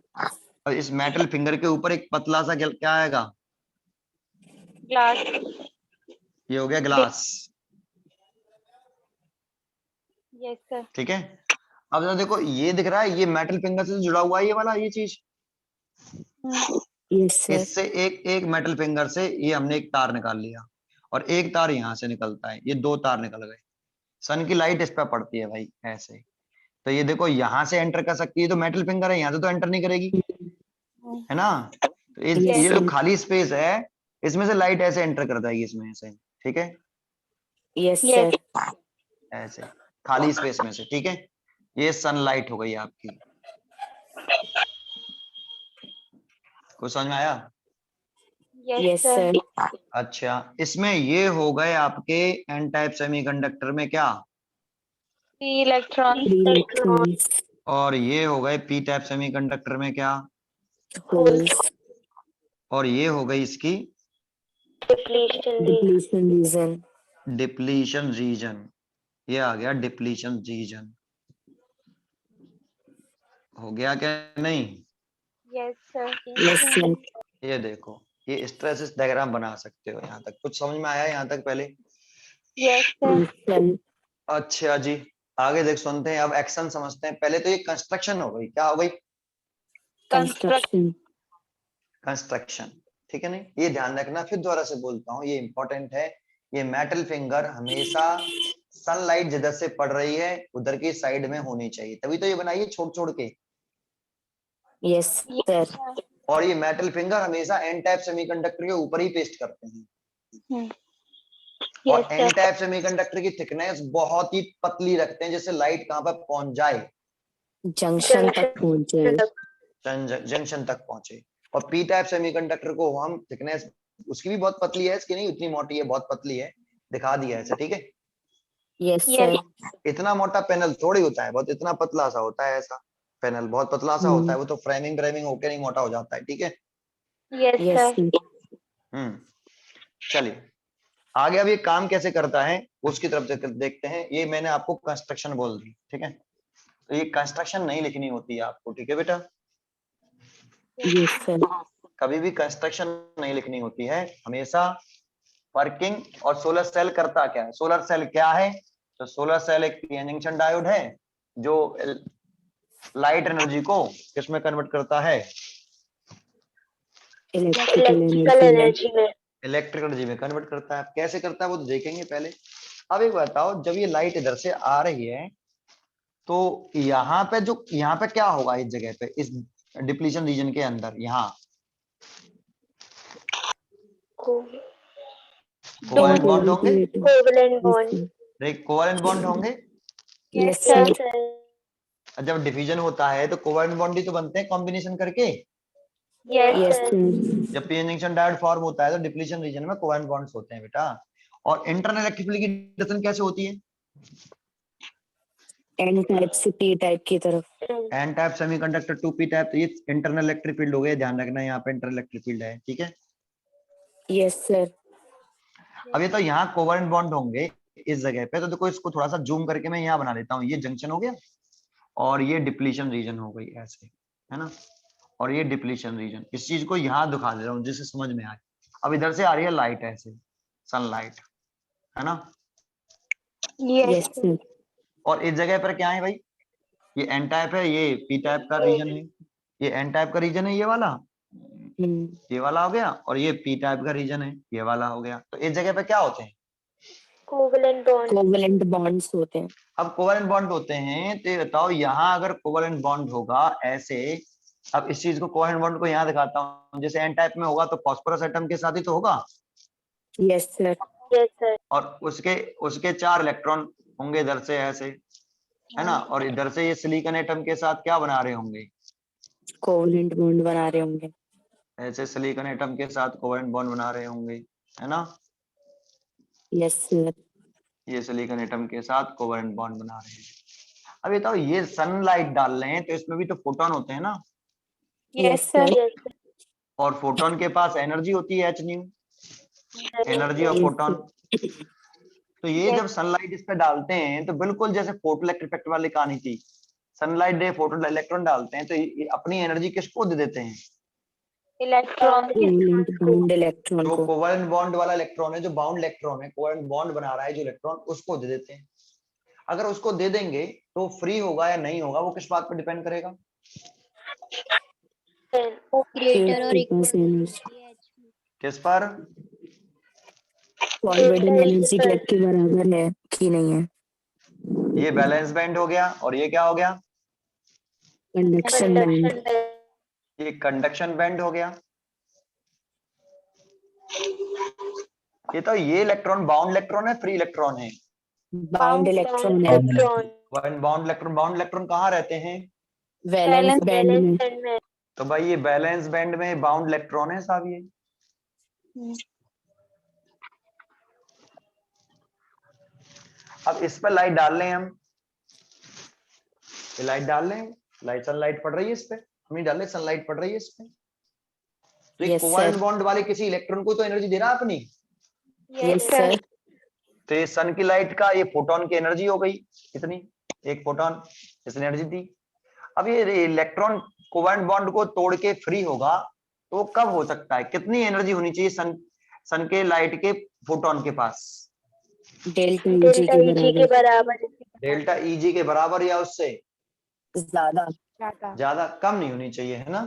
और इस मेटल फिंगर के ऊपर एक पतला सा क्या आएगा, Glass. ये हो गया ग्लास, Yes, sir. ठीक है। अब जरा देखो ये दिख रहा है, ये मेटल फिंगर से जुड़ा हुआ है ये वाला, ये चीज, Yes, sir. इससे एक एक मेटल फिंगर से ये हमने एक तार निकाल लिया, और एक तार यहाँ से निकलता है, ये 2 तार निकल गए। सन की लाइट इस पे पड़ती है भाई ऐसे, तो ये देखो यहाँ से एंटर कर सकती है, तो मेटल फिंगर है, यहाँ से तो एंटर नहीं करेगी, है ना। तो Yes, ये जो sir. खाली स्पेस है, इसमें से लाइट ऐसे एंटर कर जाएगी इसमें से, ठीक है, Yes, Yes. sir. ऐसे खाली स्पेस में से, ठीक है। ये सनलाइट हो गई आपकी, कुछ समझ में आया। Yes, Yes, sir. sir. अच्छा, इसमें ये हो गए आपके एन टाइप सेमीकंडक्टर में क्या, Three electrons. 3 electrons. और ये हो गए पी टाइप सेमीकंडक्टर में क्या, Holes. और ये हो गई इसकी Depletion region. डिप्लीशन रीजन, ये आ गया डिप्लीशन रीजन, हो गया क्या नहीं। Yes, sir. Yes, sir. ये देखो, ये स्ट्रेसिस डायग्राम बना सकते हो, यहाँ तक कुछ समझ में आया यहाँ तक पहले। Yes, sir. Yes, sir. अच्छा जी, आगे देख सुनते हैं, अब एक्शन समझते हैं। पहले तो ये कंस्ट्रक्शन हो गई, क्या हो गई, Construction. कंस्ट्रक्शन, ठीक है। नहीं, ये ध्यान रखना, फिर दोबारा से बोलता हूँ, ये इंपॉर्टेंट है। ये मेटल फिंगर हमेशा सनलाइट जिधर से पड़ रही है उधर की साइड में होनी चाहिए, तभी तो ये बनाइए छोड़ छोड़ के। Yes, sir. और ये मेटल फिंगर हमेशा एन टाइप सेमीकंडक्टर के ऊपर ही पेस्ट करते हैं, और Yes, N sir. Type semiconductor की थिकनेस बहुत ही पतली रखते हैं, जिससे लाइट कहां पर पहुंच जाए, Junction तक पहुंचे. जंक्शन तक पहुंचे। और पी टाइप सेमीकंडक्टर को हम थिकनेस उसकी भी बहुत पतली है, इसकी नहीं उतनी मोटी है, बहुत पतली है, दिखा दिया है ऐसे, ठीक है। Yes, sir. इतना मोटा पैनल थोड़ी होता है, बहुत इतना पतला सा होता है, ऐसा पैनल बहुत पतला सा होता है, वो तो फ्रेमिंग होके नहीं मोटा हो जाता है, ठीक है। Yes, Yes, sir. sir. चलिए आगे, अब ये काम कैसे करता है उसकी तरफ से देखते हैं। ये मैंने आपको कंस्ट्रक्शन बोल दी, ठीक है, तो ये कंस्ट्रक्शन नहीं लिखनी होती है आपको, ठीक है बेटा। Yes, sir. कभी भी कंस्ट्रक्शन नहीं लिखनी होती है, हमेशा वर्किंग। और सोलर सेल करता क्या है, सोलर सेल क्या है, तो सोलर सेल एक पीएन जंक्शन डायोड है जो लाइट एनर्जी को किसमें कन्वर्ट करता है, Electrical energy में. इलेक्ट्रिकल एनर्जी में कन्वर्ट करता है। कैसे करता है वो तो देखेंगे पहले। अब एक बताओ, जब ये लाइट इधर से आ रही है, तो यहाँ पे क्या होगा, इस जगह पे, इस डिप्लीशन रीजन के अंदर, यहाँ कोवैलेंट बॉन्ड होंगे, Covalent bond. कोवैलेंट बॉन्ड होंगे। Yes, sir. जब डिवीजन होता है तो कोवैलेंट बॉन्ड ही तो बनते हैं कॉम्बिनेशन करके। Yes, Yes, sir. sir. जब पीएन जंक्शन डायोड फॉर्म होता है तो डिप्लीशन रीजन में कोवैलेंट बॉन्ड्स होते हैं बेटा। और इंटरनल इलेक्ट्रिफिकेशन कैसे होती है, N टाइप से P टाइप की तरफ. N type semiconductor to P type, तो ये इंटरनल इलेक्ट्रिक फील्ड हो गया, ध्यान रखना यहाँ पे इंटरनल इलेक्ट्रिक फील्ड है, ठीक है। Yes, sir. अब ये तो यहाँ कोवैलेंट बॉन्ड होंगे इस जगह पे, तो देखो इसको थोड़ा सा जूम करके मैं यहाँ बना देता हूँ, ये जंक्शन हो गया और ये डिप्लीशन रीजन हो गई ऐसे, है ना। और ये डिप्लीशन रीजन, इस चीज को यहाँ दिखा दे रहा हूँ जिससे समझ में आए। अब इधर से आ रही है लाइट ऐसे, सनलाइट, है ना। Yes, sir. और इस जगह पर क्या है भाई, ये एन टाइप है, ये पी टाइप का रीजन है, ये एन टाइप का रीजन है, ये वाला ये वाला हो गया, और ये पी टाइप का रीजन है, ये वाला हो गया। तो इस जगह पे क्या होते हैं, Covalent bond. Covalent bonds होते हैं. अब कोवैलेंट बॉन्ड होते हैं, तो ये बताओ यहाँ अगर कोवैलेंट बॉन्ड होगा ऐसे, अब इस चीज को कोवेलेंट बॉन्ड को यहाँ दिखाता हूँ, जैसे एन टाइप में होगा तो फास्फोरस एटम के साथ ही तो होगा, Yes, sir. Yes, sir. और उसके उसके 4 इलेक्ट्रॉन होंगे इधर से ऐसे, है ना, और इधर से ये सिलिकॉन एटम के साथ क्या बना रहे होंगे, Covalent bond बना रहे होंगे. ऐसे सिलिकॉन एटम के साथ कोवेलेंट बॉन्ड बना रहे होंगे, है ना, Yes, sir. ये सिलिकॉन एटम के साथ कोवेलेंट बॉन्ड बना रहे हैं। अब बताओ ये सनलाइट डाल रहे हैं तो इसमें भी तो फोटोन होते हैं ना, Yes, sir. Yes, sir. और फोटोन के पास एनर्जी होती है H new, energy of Yes, photon. तो ये Yes. जब सनलाइट इस पे डालते हैं तो बिल्कुल जैसे फोटो इलेक्ट्रिक इफेक्ट वाली कहानी थी, सनलाइट डे फोटो इलेक्ट्रॉन डालते हैं तो ये अपनी एनर्जी किसको दे देते हैं, Electron. Covalent bound electron जो को. कोवेलेंट बॉन्ड वाला इलेक्ट्रॉन है, जो बाउंड इलेक्ट्रॉन है, कोवेलेंट बॉन्ड बना रहा है जो इलेक्ट्रॉन, उसको दे देते हैं। अगर उसको दे देंगे तो फ्री होगा या नहीं होगा वो किस बात पर डिपेंड करेगा, Greater or के equal पास to एनर्जी किस पर, forward Delta energy equal. Gap के बराबर है कि नहीं है. ये बैलेंस बैंड हो गया और ये क्या हो गया, कंडक्शन बैंड. Conduction band. ये कंडक्शन बैंड हो गया। ये इलेक्ट्रॉन बाउंड इलेक्ट्रॉन है, फ्री इलेक्ट्रॉन है, बाउंड इलेक्ट्रॉन है. Electron. बाउंड इलेक्ट्रॉन कहाँ रहते हैं, वैलेंस बैंड में. Band में. तो भाई ये बैलेंस बैंड में बाउंड इलेक्ट्रॉन है साहब ये। अब इस पर लाइट डाल लें हम, ये लाइट डाल लें, लाइट सनलाइट पड़ रही है इस पे, हम नहीं डाल रहे, सनलाइट पड़ रही है इस पे, तो ये Yes, कोवेलेंट sir. बॉन्ड वाले किसी इलेक्ट्रॉन को तो एनर्जी दे रहा है अपनी, Yes, sir. तो ये सन की लाइट का ये फोटोन की एनर्जी हो गई इतनी, एक फोटोन इसने एनर्जी दी। अब ये इलेक्ट्रॉन कोवेलेंट बॉन्ड को तोड़ के फ्री होगा तो वो कब हो सकता है, कितनी एनर्जी होनी चाहिए सन के लाइट के फोटोन के पास, डेल्टा Delta ईजी Eg के के बराबर. बराबर. डेल्टा ईजी के बराबर या उससे ज्यादा. ज्यादा, कम नहीं होनी चाहिए, है ना।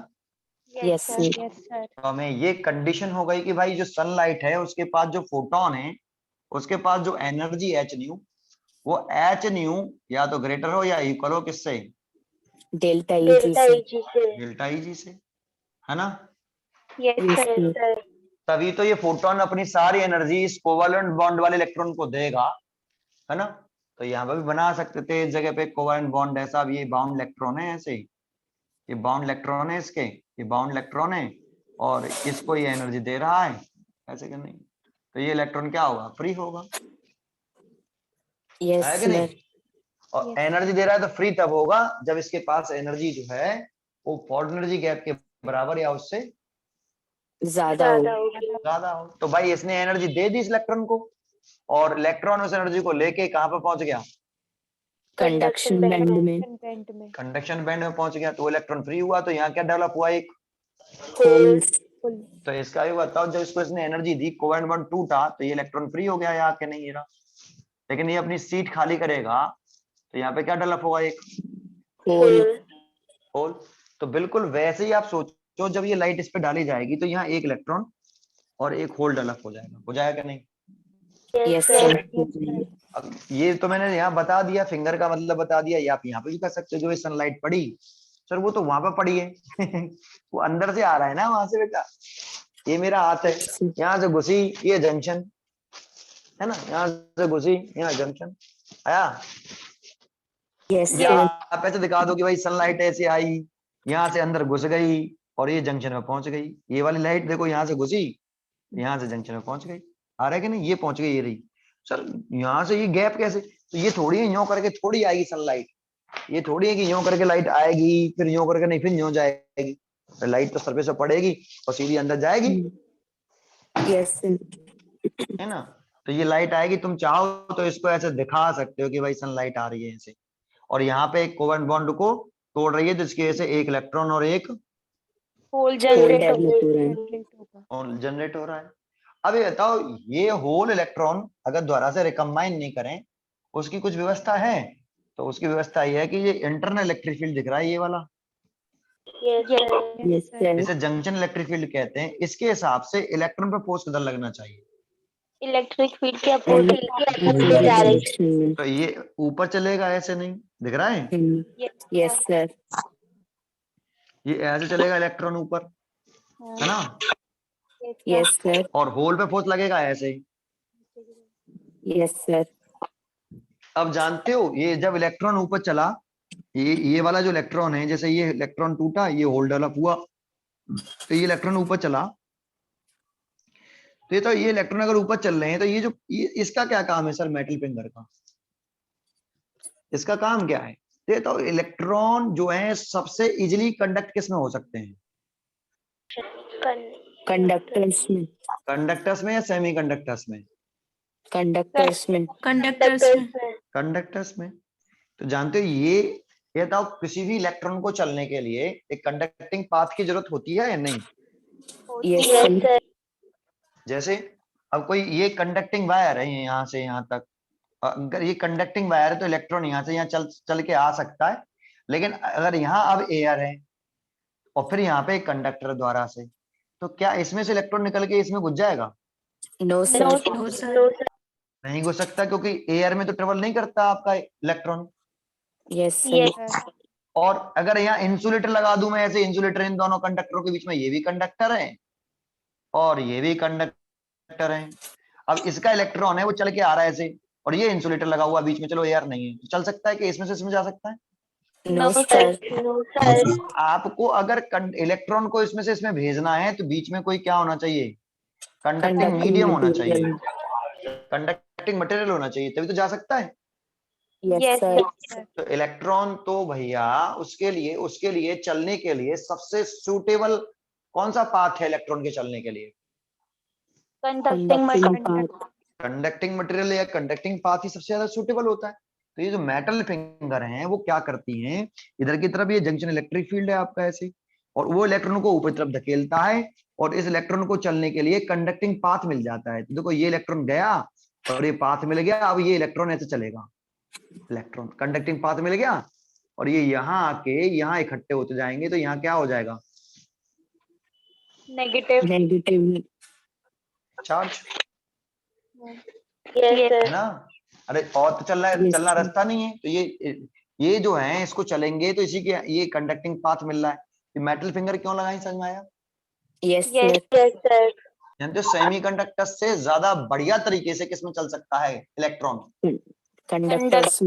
Yes, sir. Yes, sir. तो हमें ये कंडीशन हो गई कि भाई जो सनलाइट है उसके पास जो फोटोन है उसके पास जो एनर्जी एच न्यू, वो एच न्यू या तो ग्रेटर हो या इक्वल हो किससे, डेल्टा ईजी Delta से. Eg से. डेल्टा ईजी से, है ना। Yes, Yes, sir. sir. Sir. तभी तो ये फोटोन अपनी सारी एनर्जी इस कोवेलेंट बॉन्ड वाले इलेक्ट्रॉन को देगा, है ना। तो यहाँ पर भी बना सकते थे इस जगह पे कोवेलेंट बॉन्ड ऐसा, अब ये बाउंड इलेक्ट्रॉन है ऐसे ही, ये बाउंड इलेक्ट्रॉन है इसके, ये बाउंड इलेक्ट्रॉन है और इसको ये एनर्जी दे रहा है ऐसे कि नहीं, तो ये इलेक्ट्रॉन क्या होगा, फ्री होगा, Yes, है कि sir. नहीं। और एनर्जी दे रहा है तो फ्री तब होगा जब इसके पास एनर्जी जो है वो फॉर्ड एनर्जी गैप के बराबर या उससे ज्यादा हो. ज्यादा हो। तो भाई इसने एनर्जी दे दी इस इलेक्ट्रॉन को और इलेक्ट्रॉन उस एनर्जी को लेके कहां पर पहुंच गया, कंडक्शन बैंड में. कंडक्शन बैंड में पहुंच गया, तो इलेक्ट्रॉन फ्री हुआ, तो यहाँ क्या डेवलप हुआ, एक होल्स. तो इसका भी बताओ, जब इसको इसने एनर्जी दी कोवेलेंट बॉन्ड टूटा तो ये इलेक्ट्रॉन फ्री हो गया या आके नहीं, ये रहा, लेकिन ये अपनी सीट खाली करेगा तो यहाँ पे क्या डेवलप होगा, एक होल. होल। तो बिल्कुल वैसे ही आप सोचो जब ये लाइट इस पे डाली जाएगी तो यहाँ एक इलेक्ट्रॉन और एक होल डेवलप हो जाएगा कि नहीं। Yes, sir. अब ये तो मैंने यहाँ बता दिया, फिंगर का मतलब बता दिया, ये आप यहाँ पे भी कर सकते हो, जो सनलाइट पड़ी सर वो तो वहां पर पड़ी है वो अंदर से आ रहा है ना वहां से बेटा, ये मेरा हाथ है, यहाँ से घुसी ये जंक्शन है ना, यहाँ से घुसी यहाँ जंक्शन आया। Yes, या sir. आप ऐसे दिखा दो कि भाई सनलाइट ऐसे आई, यहाँ से अंदर घुस गई और ये जंक्शन में पहुंच गई, ये वाली लाइट देखो यहाँ से घुसी यहाँ से जंक्शन में पहुंच गई, आ रहा है कि नहीं, ये पहुंच गई, ये रही। सर यहाँ से ये गैप कैसे, तो ये थोड़ी है यूं करके थोड़ी आएगी सनलाइट, ये थोड़ी है कि यूं करके लाइट आएगी फिर यूं करके नहीं फिर यूं जाएगी, तो लाइट तो सरफेस पे पड़ेगी और सीधी अंदर जाएगी, Yes, sir. है ना। तो ये लाइट आएगी, तुम चाहो तो इसको ऐसे दिखा सकते हो कि भाई सनलाइट आ रही है ऐसे, और यहाँ पे एक कोवेलेंट बॉन्ड को तोड़ रही है जिसकी वजह से एक इलेक्ट्रॉन और एक होल जनरेट हो रहा है। अब ये बताओ ये होल इलेक्ट्रॉन अगर दोबारा से रिकम्बाइन नहीं करें उसकी कुछ व्यवस्था है, तो उसकी व्यवस्था ये है कि ये इंटरनल इलेक्ट्रिक फील्ड दिख रहा है ये वाला, Yes, sir. इसे जंक्शन इलेक्ट्रिक फील्ड कहते हैं, इसके हिसाब से इलेक्ट्रॉन पे फोर्स किधर लगना चाहिए, इलेक्ट्रिक फील्ड के अपोजिट डायरेक्शन में। तो ये ऊपर चलेगा, ऐसे नहीं दिख रहा है, Yes, sir. ये ऐसे चलेगा इलेक्ट्रॉन ऊपर, है ना, यस सर, और होल पे फोर्स लगेगा ऐसे। यस सर, अब जानते हो ये जब इलेक्ट्रॉन ऊपर चला, ये वाला जो इलेक्ट्रॉन है, जैसे ये इलेक्ट्रॉन टूटा, ये होल डेवलप हुआ, तो ये इलेक्ट्रॉन ऊपर चला, तो ये इलेक्ट्रॉन अगर ऊपर चल रहे हैं तो ये इसका क्या काम है सर मेटल फिंगर का? इसका काम क्या है? तो इलेक्ट्रॉन जो है सबसे इजीली कंडक्ट किस में हो सकते हैं? कंडक्टर्स में, कंडक्टर्स में या सेमी कंडक्टर्स में? कंडक्टर्स में, कंडक्टर्स में। तो जानते हो ये बताओ, किसी भी इलेक्ट्रॉन को चलने के लिए एक कंडक्टिंग पाथ की जरूरत होती है या नहीं? यस सर, जैसे अब कोई ये कंडक्टिंग वायर है यहाँ से यहाँ तक, अगर ये कंडक्टिंग वायर है तो इलेक्ट्रॉन यहाँ से यहाँ चल के आ सकता है, लेकिन अगर यहाँ अब एयर है और फिर यहाँ पे एक कंडक्टर द्वारा से, तो क्या इसमें से इलेक्ट्रॉन निकल के इसमें घुस जाएगा? नो सर, नहीं घुस सकता, क्योंकि एयर में तो ट्रेवल नहीं करता आपका इलेक्ट्रॉन। यस सर, और अगर यहाँ इंसुलेटर लगा दूं मैं, ऐसे इंसुलेटर इन दोनों कंडक्टरों के बीच में, ये भी कंडक्टर है और ये भी कंडक्टर है। अब इसका इलेक्ट्रॉन है वो चल के आ रहा है ऐसे, और ये इंसुलेटर लगा हुआ बीच में, चलो एयर नहीं है, तो चल सकता है कि इसमें से इसमें जा सकता है? नो सर, आपको अगर इलेक्ट्रॉन को इसमें से इसमें भेजना है तो बीच में कोई क्या होना चाहिए? कंडक्टिंग मीडियम होना चाहिए, कंडक्टिंग मटेरियल होना चाहिए, तभी तो जा सकता है। यस सर, तो इलेक्ट्रॉन तो भैया उसके लिए चलने के लिए सबसे सूटेबल कौन सा पाथ है इलेक्ट्रॉन के चलने के लिए? कंडक्टिंग मटेरियल या कंडक्टिंग पाथ ही सबसे ज्यादा सूटेबल होता है। तो ये जो मेटल फिंगर हैं वो क्या करती हैं, इधर की तरफ ये जंक्शन इलेक्ट्रिक फील्ड है आपका ऐसे, और वो इलेक्ट्रॉन को ऊपर तरफ धकेलता है, और इस इलेक्ट्रॉन को चलने के लिए कंडक्टिंग पाथ मिल जाता है। तो देखो ये इलेक्ट्रॉन गया और ये पाथ मिल गया, अब ये इलेक्ट्रॉन ऐसे चलेगा, इलेक्ट्रॉन कंडक्टिंग पाथ मिल गया, और ये यहाँ आके यहाँ इकट्ठे होते जाएंगे, तो यहाँ क्या हो जाएगा? नेगेटिव, चार्ज, है ना। अरे और तो चलना रास्ता नहीं है, तो ये जो है इसको चलेंगे तो इसी के ये कंडक्टिंग पाथ मिल रहा है। ये मेटल फिंगर क्यों लगाई, समझ में आया? यस सर, जानते हो सेमीकंडक्टर से ज्यादा बढ़िया तरीके से किसमें चल सकता है इलेक्ट्रॉन? कंडक्टर्स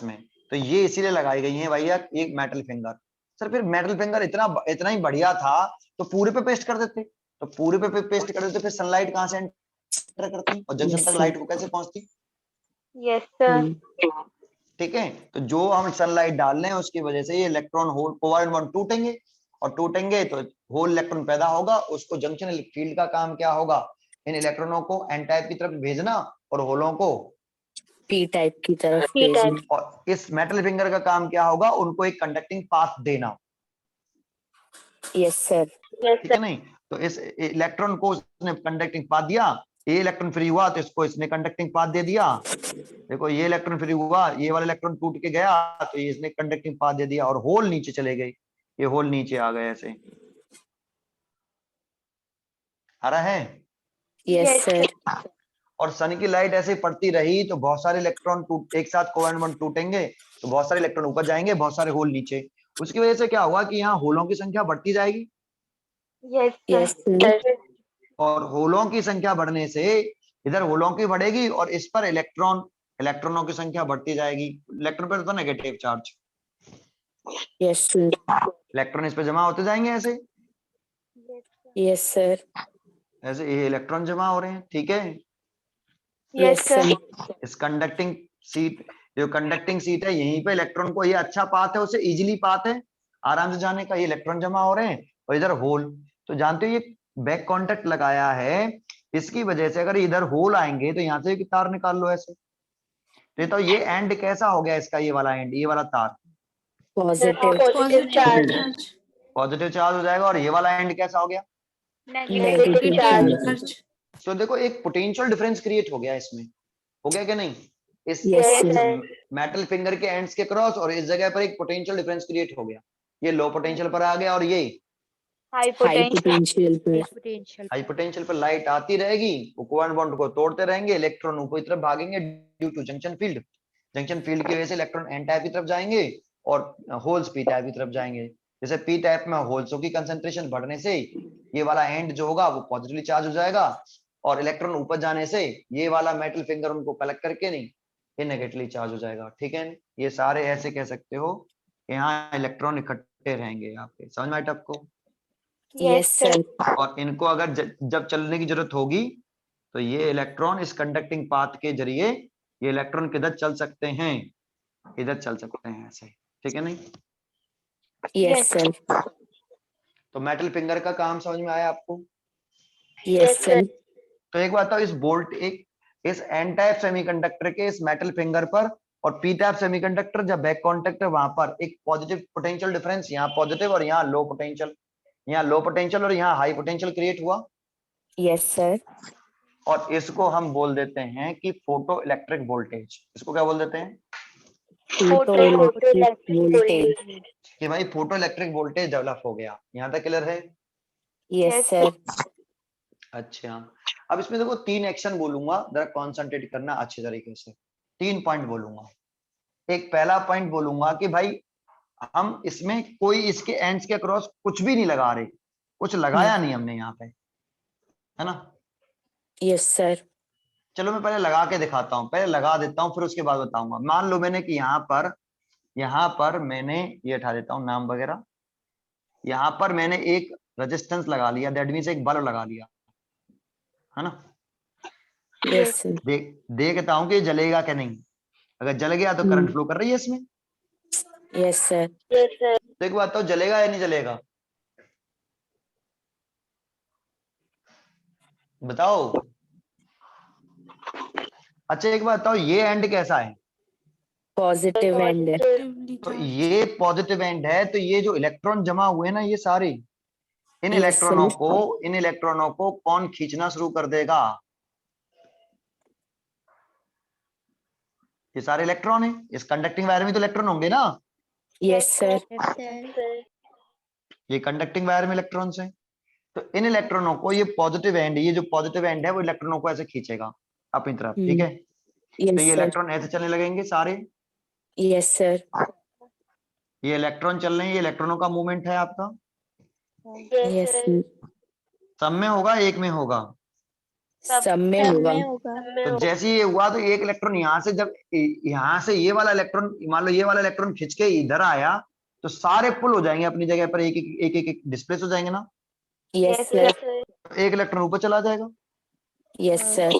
में। तो ये इसीलिए लगाई गई है भैया एक मेटल फिंगर। सर फिर मेटल फिंगर इतना ही बढ़िया था तो पूरे पे पेस्ट कर देते, तो पूरे पे पेस्ट कर देते, फिर सनलाइट कहाँ से एंटर करती और जंक्शन तक लाइट को कैसे पहुंचती? यस सर, ठीक है, तो जो हम सनलाइट डाल रहे हैं उसकी वजह से ये इलेक्ट्रॉन होल कोवैलेंट टूटेंगे, और टूटेंगे तो होल इलेक्ट्रॉन पैदा होगा। उसको जंक्शन फील्ड का काम क्या होगा? इन इलेक्ट्रॉनों को एन टाइप की तरफ भेजना और होलों को पी टाइप की तरफ भेजना। और इस मेटल फिंगर का काम क्या होगा? उनको एक कंडक्टिंग पाथ देना। यस सर, ठीक है नहीं, तो इस इलेक्ट्रॉन को उसने कंडक्टिंग पाथ दिया, ये इलेक्ट्रॉन फ्री हुआ तो इसको इसने कंडक्टिंग पाथ दे दिया। देखो ये इलेक्ट्रॉन फ्री हुआ, ये वाला इलेक्ट्रॉन टूट के गया तो ये इसने कंडक्टिंग पाथ दे दिया, और होल नीचे चले गए, ये होल नीचे आ गए ऐसे। आ रहा है? यस सर, और सन की लाइट ऐसे पड़ती रही तो बहुत सारे इलेक्ट्रॉन एक साथ कोवैलेंट बॉन्ड टूटेंगे, तो बहुत सारे इलेक्ट्रॉन ऊपर जाएंगे, बहुत सारे होल नीचे। उसकी वजह से क्या होगा कि यहाँ होलों की संख्या बढ़ती जाएगी, यस सर, और होलों की संख्या बढ़ने से इधर होलों की बढ़ेगी और इस पर इलेक्ट्रॉनों की संख्या बढ़ती जाएगी। इलेक्ट्रॉन पर तो negative charge, yes sir, electron इस पर जमा होते जाएंगे ऐसे, यस सर, ऐसे ये इलेक्ट्रॉन जमा हो रहे हैं। ठीक है, यस सर, इस कंडक्टिंग सीट, जो कंडक्टिंग सीट है यहीं पे इलेक्ट्रॉन को, ये अच्छा पाथ है, उसे इजीली पाथ है आराम से जाने का, ये इलेक्ट्रॉन जमा हो रहे हैं और इधर होल। तो जानते हो ये बैक कांटेक्ट लगाया है, इसकी वजह से अगर इधर होल आएंगे तो यहाँ से तार निकाल लो ऐसे। तो ये एंड कैसा हो गया इसका, ये वाला एंड, ये वाला तार पॉजिटिव चार्ज, पॉजिटिव चार्ज हो जाएगा, और ये वाला एंड कैसा हो गया? Negative charge. तो देखो एक पोटेंशियल डिफरेंस क्रिएट हो गया इसमें, हो गया कि नहीं? इस मेटल फिंगर के एंड्स के क्रॉस और इस जगह पर एक पोटेंशियल डिफरेंस क्रिएट हो गया, ये लो पोटेंशियल पर आ गया और ये हाई पोटेंशियल पर लाइट आती रहेगी, वो कोवैलेंट बॉन्ड को तोड़ते रहेंगे, इलेक्ट्रॉन ऊपर की तरफ भागेंगे ड्यू टू जंक्शन फील्ड की वजह से इलेक्ट्रॉन एन टाइप की तरफ जाएंगे और होल्स पी टाइप की तरफ जाएंगे। जैसे पी टाइप में होल्सों की कंसेंट्रेशन बढ़ने से ये वाला एंड जो होगा वो पॉजिटिवली चार्ज हो जाएगा, और इलेक्ट्रॉन ऊपर जाने से ये वाला मेटल फिंगर उनको कलेक्ट करके नहीं, ये नेगेटिवली चार्ज हो जाएगा। ठीक है, ये सारे ऐसे कह सकते हो कि यहाँ इलेक्ट्रॉन इकट्ठे रहेंगे यहाँ पे। समझ में आया आपको? Yes, sir. और इनको अगर जब चलने की जरूरत होगी तो ये इलेक्ट्रॉन इस कंडक्टिंग पाथ के जरिए ये इलेक्ट्रॉन किधर चल सकते हैं, इधर चल सकते हैं ऐसे। ठीक है नहीं? Yes, sir. तो मेटल फिंगर का काम समझ में आया आपको? Yes, sir. तो एक बात, इस एन टाइप सेमीकंडक्टर के इस मेटल फिंगर पर और पी टाइप सेमीकंडक्टर जब बैक कांटेक्ट है वहां पर एक पॉजिटिव पोटेंशियल डिफरेंस, यहाँ पॉजिटिव और यहाँ लो पोटेंशियल, यहाँ लो पोटेंशियल और यहाँ हाई पोटेंशियल क्रिएट हुआ। Yes, sir. और इसको हम बोल देते हैं कि फोटो इलेक्ट्रिक वोल्टेज। इसको क्या बोल देते हैं? Photoelectric voltage. कि भाई फोटो इलेक्ट्रिक वोल्टेज डेवलप हो गया। यहाँ तक क्लियर है? Yes, sir. अच्छा, अब इसमें देखो 3 एक्शन बोलूंगा, जरा कॉन्सेंट्रेट करना अच्छे तरीके से। 3 पॉइंट बोलूंगा। एक पहला पॉइंट बोलूंगा कि भाई हम इसमें कोई इसके एंड्स के क्रॉस कुछ भी नहीं लगा रहे, कुछ लगाया नहीं हमने यहाँ पे, है ना? Yes, sir. चलो मैं पहले लगा के दिखाता हूँ, पहले लगा देता हूँ फिर उसके बाद बताऊंगा। मान लो मैंने कि यहाँ पर मैंने ये हटा देता हूँ नाम वगैरह, यहाँ पर मैंने एक रेजिस्टेंस लगा लिया, दैट मींस एक बल्ब लगा लिया, है ना? Yes, sir. देखता हूँ कि ये जलेगा कि नहीं। अगर जल गया तो करंट फ्लो कर रही है इसमें। Yes, sir. तो एक बात तो जलेगा या नहीं जलेगा, बताओ? अच्छा एक बात बताओ, ये एंड कैसा है? Positive end. तो ये पॉजिटिव एंड है, तो ये जो इलेक्ट्रॉन जमा हुए हैं ना ये सारे, इन Yes, sir. इलेक्ट्रॉनों को कौन खींचना शुरू कर देगा? ये सारे इलेक्ट्रॉन है, इस कंडक्टिंग वायर में तो इलेक्ट्रॉन होंगे ना। Yes, sir. ये कंडक्टिंग वायर में इलेक्ट्रॉन्स हैं, तो इन इलेक्ट्रॉनों को ये पॉजिटिव एंड, ये जो पॉजिटिव एंड है वो इलेक्ट्रॉनों को ऐसे खींचेगा अपनी तरफ। ठीक है, तो Yes, ये sir. इलेक्ट्रॉन ऐसे चलने लगेंगे सारे। Yes, sir. ये इलेक्ट्रॉन चल रहे हैं, ये इलेक्ट्रॉनों का मूवमेंट है आपका। Yes, sir. सब में होगा, एक में होगा? सब में होगा. तो जैसे ये हुआ तो एक इलेक्ट्रॉन यहाँ से, जब यहाँ से ये वाला इलेक्ट्रॉन, मान लो ये वाला इलेक्ट्रॉन खिंच के इधर आया तो सारे पुल हो जाएंगे अपनी जगह पर, एक डिस्प्लेस हो जाएंगे ना। Yes, sir. एक इलेक्ट्रॉन ऊपर चला जाएगा। Yes, sir.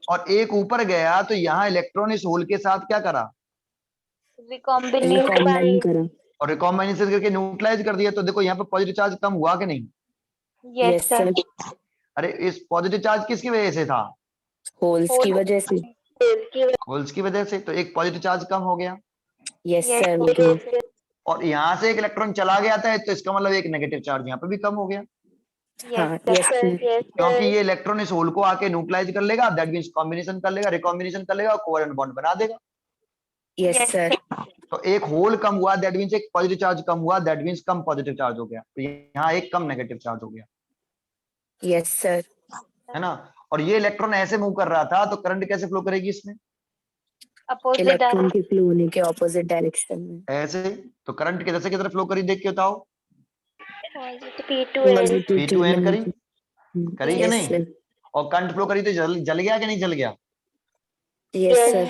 और एक ऊपर गया तो यहाँ इलेक्ट्रॉन इस होल के साथ क्या करा? Recombine करा. और रिकॉम्बिनेशन करके न्यूट्रलाइज कर दिया। तो देखो यहाँ पे पॉजिटिव चार्ज कम हुआ कि नहीं? Yes, sir. अरे इस पॉजिटिव चार्ज किसकी वजह से था? Holes की वजह से. होल्स की वजह से। तो एक पॉजिटिव चार्ज कम हो गया। Yes, sir. हो गया. और यहाँ से एक इलेक्ट्रॉन चला गया था, तो इसका मतलब एक नेगेटिव चार्ज यहाँ पे भी कम हो गया, हाँ. Yes, sir. क्योंकि ये इलेक्ट्रॉन इस होल को आके न्यूट्रलाइज कर लेगा, दैट मींस कॉम्बिनेशन कर लेगा, रिकॉम्बिनेशन कर लेगा और कोवेलेंट बॉन्ड बना देगा। Yes, sir. तो एक होल कम हुआ, दैट मींस एक पॉजिटिव चार्ज कम हुआ, that means come positive charge हो गया। तो यहाँ एक कम नेगेटिव चार्ज हो गया। Yes, sir. है ना? और ये इलेक्ट्रॉन ऐसे मूव कर रहा था, तो करंट कैसे फ्लो करेगी इसमें? इलेक्ट्रॉन के फ्लो होने के ऑपोजिट डायरेक्शन में. ऐसे। तो करंट किधर से किधर फ्लो करी, देख के बताओ? P2N करी, करी कि नहीं? और करंट फ्लो करी तो जल गया कि नहीं जल गया? Yes, sir.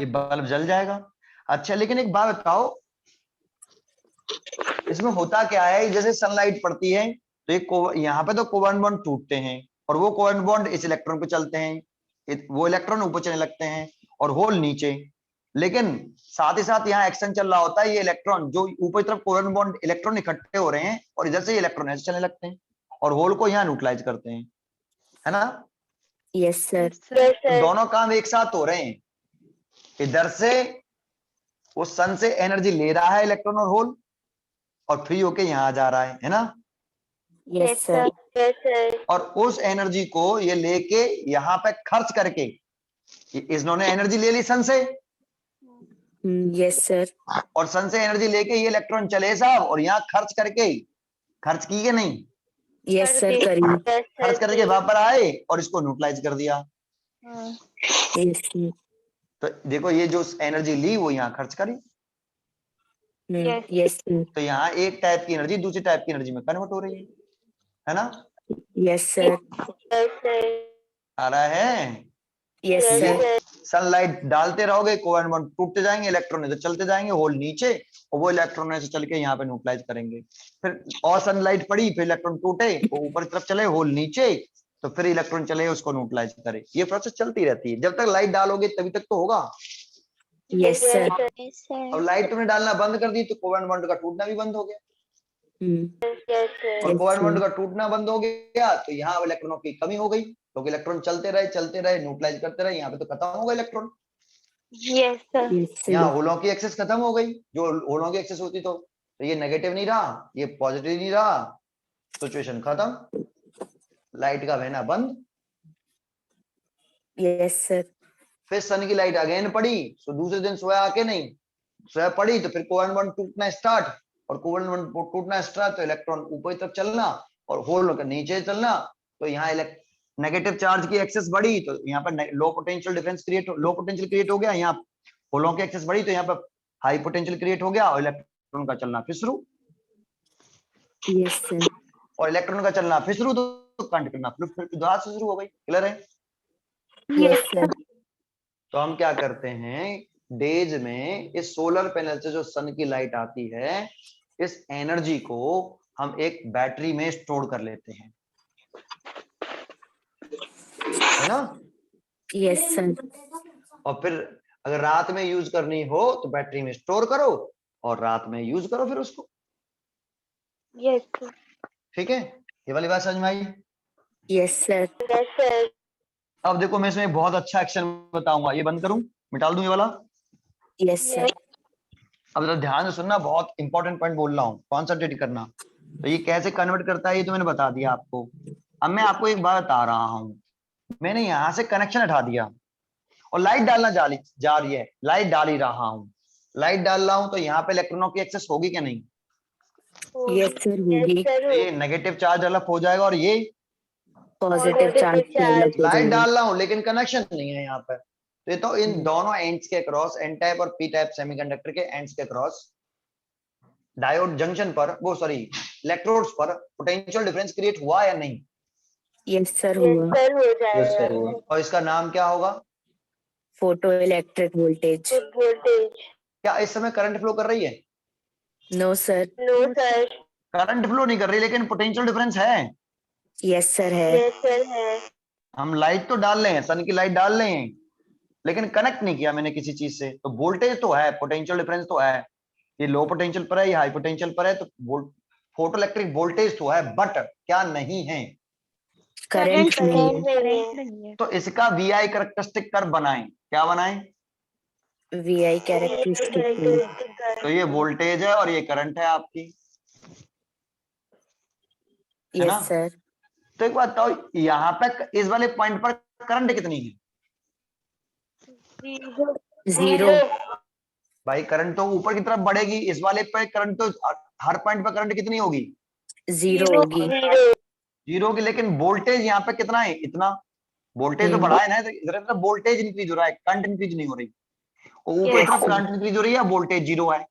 ये बल्ब जल जाएगा। अच्छा लेकिन एक बात बताओ, इसमें होता क्या है, जैसे सनलाइट पड़ती है तो एक यहाँ पे तो कोवेलेंट बॉन्ड टूटते हैं और वो कोवेलेंट बॉन्ड इस इलेक्ट्रॉन पे चलते हैं, वो इलेक्ट्रॉन ऊपर चलने लगते हैं और होल नीचे। लेकिन साथ ही साथ यहाँ एक्शन चल रहा होता है, ये इलेक्ट्रॉन जो ऊपर की तरफ कोवेलेंट बॉन्ड इलेक्ट्रॉन इकट्ठे हो रहे हैं और इधर से ये इलेक्ट्रॉन ऐसे चलने लगते हैं और होल को यहाँ न्यूट्रलाइज करते हैं, है ना? Yes, sir. तो दोनों काम एक साथ हो रहे हैं। इधर से वो सन से एनर्जी ले रहा है इलेक्ट्रॉन और होल, और फ्री होके यहाँ जा रहा है ना? Yes, sir. और उस एनर्जी को ये लेके यहाँ पे खर्च करके, इन्होंने एनर्जी ले ली सन से। Yes, sir. और सन से एनर्जी लेके ये इलेक्ट्रॉन चले साहब और यहाँ खर्च करके, खर्च की कि नहीं? Yes, sir. करी. खर्च करके वापस आए और इसको न्यूट्रलाइज कर दिया। Yes, sir. तो देखो ये जो एनर्जी ली वो यहाँ खर्च करी। यस सर, तो यहाँ एक टाइप की एनर्जी दूसरी टाइप की एनर्जी में कन्वर्ट हो रही है ना? यस सर, आ रहा है? यस सर, सनलाइट डालते रहोगे, कोवेलेंट बॉन्ड टूटते जाएंगे, इलेक्ट्रॉन इधर चलते जाएंगे, होल नीचे, और वो इलेक्ट्रॉन ऐसे चल के यहाँ पे न्यूट्रलाइज करेंगे। फिर और सनलाइट पड़ी, फिर इलेक्ट्रॉन टूटे, वो ऊपर की तरफ चले, होल नीचे, तो फिर इलेक्ट्रॉन चले उसको न्यूट्रलाइज करे। ये प्रोसेस चलती रहती है, जब तक लाइट डालोगे तभी तक तो होगा। यस सर, अब लाइट तुमने डालना बंद कर दी तो कोवेलेंट बॉन्ड का टूटना भी बंद हो गया, और कोवेलेंट बॉन्ड का टूटना बंद हो गया तो यहाँ इलेक्ट्रॉनों की कमी हो गई, क्योंकि इलेक्ट्रॉन चलते रहे न्यूट्रलाइज करते रहे, यहाँ पे तो खत्म हो गए इलेक्ट्रॉन। यहाँ होलों की एक्सेस खत्म हो गई, जो होलों की एक्सेस होती तो ये नेगेटिव नहीं रहा, ये पॉजिटिव नहीं रहा, सिचुएशन खत्म, लाइट का बहना बंद। यस सर, फिर सन की लाइट अगेन पड़ी, तो दूसरे दिन सुबह आके नहीं, सुबह पड़ी तो फिर कोवेलेंट बॉन्ड टूटना स्टार्ट, और कोवेलेंट बॉन्ड टूटना स्टार्ट तो इलेक्ट्रॉन ऊपर की तरफ चलना और होल का नीचे चलना, तो यहाँ नेगेटिव चार्ज की एक्सेस बढ़ी तो यहाँ पर लो पोटेंशियल क्रिएट हो गया, यहाँ होलों की एक्सेस बढ़ी तो यहाँ पर हाई पोटेंशियल क्रिएट हो गया, और इलेक्ट्रॉन का चलना फिर शुरू। यस सर, और इलेक्ट्रॉन का चलना फिर शुरू तो करंट करना फिर दोबारा से शुरू हो गई। क्लियर है? यस सर, तो हम क्या करते हैं, डेज में इस सोलर पैनल से जो सन की लाइट आती है, इस एनर्जी को हम एक बैटरी में स्टोर कर लेते हैं, है ना? यस सर, और फिर अगर रात में यूज करनी हो तो बैटरी में स्टोर करो और रात में यूज करो फिर उसको। ठीक है, ये वाली बात समझ में आई? यस सर, अब देखो मैं इसमें बहुत अच्छा एक्शन बताऊंगा, ये बंद करूं, मिटा दूं ये वाला। यस सर, अब जरा ध्यान से सुनना, बहुत इंपॉर्टेंट पॉइंट बोल रहा हूँ, कॉन्सेंट्रेट करना। तो ये कैसे कन्वर्ट करता है ये तो मैंने बता दिया आपको। अब मैं आपको एक बात बता रहा हूँ, मैंने यहाँ से कनेक्शन हटा दिया और लाइट डालना जा रही है, लाइट डाल ही रहा हूँ, लाइट डाल रहा हूँ तो यहाँ पे इलेक्ट्रॉनों की एक्सेस होगी क्या? नहीं। यस सर होगी, ये नेगेटिव चार्ज डेवलप हो जाएगा और ये पॉजिटिव चार्ज डेवलप हो लाइट जाएगा। डाल रहा हूँ लेकिन कनेक्शन नहीं है यहाँ पर, तो ये तो इन दोनों एंड्स के क्रॉस, एन टाइप और पी टाइप सेमीकंडक्टर के एंड्स के क्रॉस डायोड जंक्शन पर, वो सॉरी इलेक्ट्रोड्स पर पोटेंशियल डिफरेंस क्रिएट हुआ या नहीं? यस सर हुआ, और इसका नाम क्या होगा? Photo electric voltage. क्या इस समय करंट फ्लो कर रही है? नो सर, करंट फ्लो नहीं कर रही लेकिन पोटेंशियल डिफरेंस है। यस सर है, हम लाइट तो डाल रहे हैं, सन की लाइट डाल रहे हैं, लेकिन कनेक्ट नहीं किया मैंने किसी चीज से, तो वोल्टेज तो है, पोटेंशियल डिफरेंस तो है, ये लो पोटेंशियल पर है, ये हाई पोटेंशियल पर है, तो फोटो इलेक्ट्रिक वोल्टेज तो है, बट क्या नहीं है? करंट नहीं है। तो इसका VI कैरेक्टरिस्टिक कर्व बनाएं। क्या बनाएं? VI characteristic. तो ये वोल्टेज है और ये करंट है आपकी, है ना? यस सर, तो एक बात बताओ, यहाँ पे इस वाले पॉइंट पर करंट कितनी है? 0। भाई करंट तो ऊपर की तरफ बढ़ेगी, इस वाले पे करंट तो हर पॉइंट पर करंट कितनी होगी? 0 होगी। 0 होगी, लेकिन वोल्टेज यहाँ पे कितना है? इतना वोल्टेज तो बढ़ा है ना, इधर वोल्टेज इंक्रीज हो रहा है, करंट इंक्रीज नहीं हो रही, और ऊपर की तरफ करंट इंक्रीज हो रही है, वोल्टेज 0 है।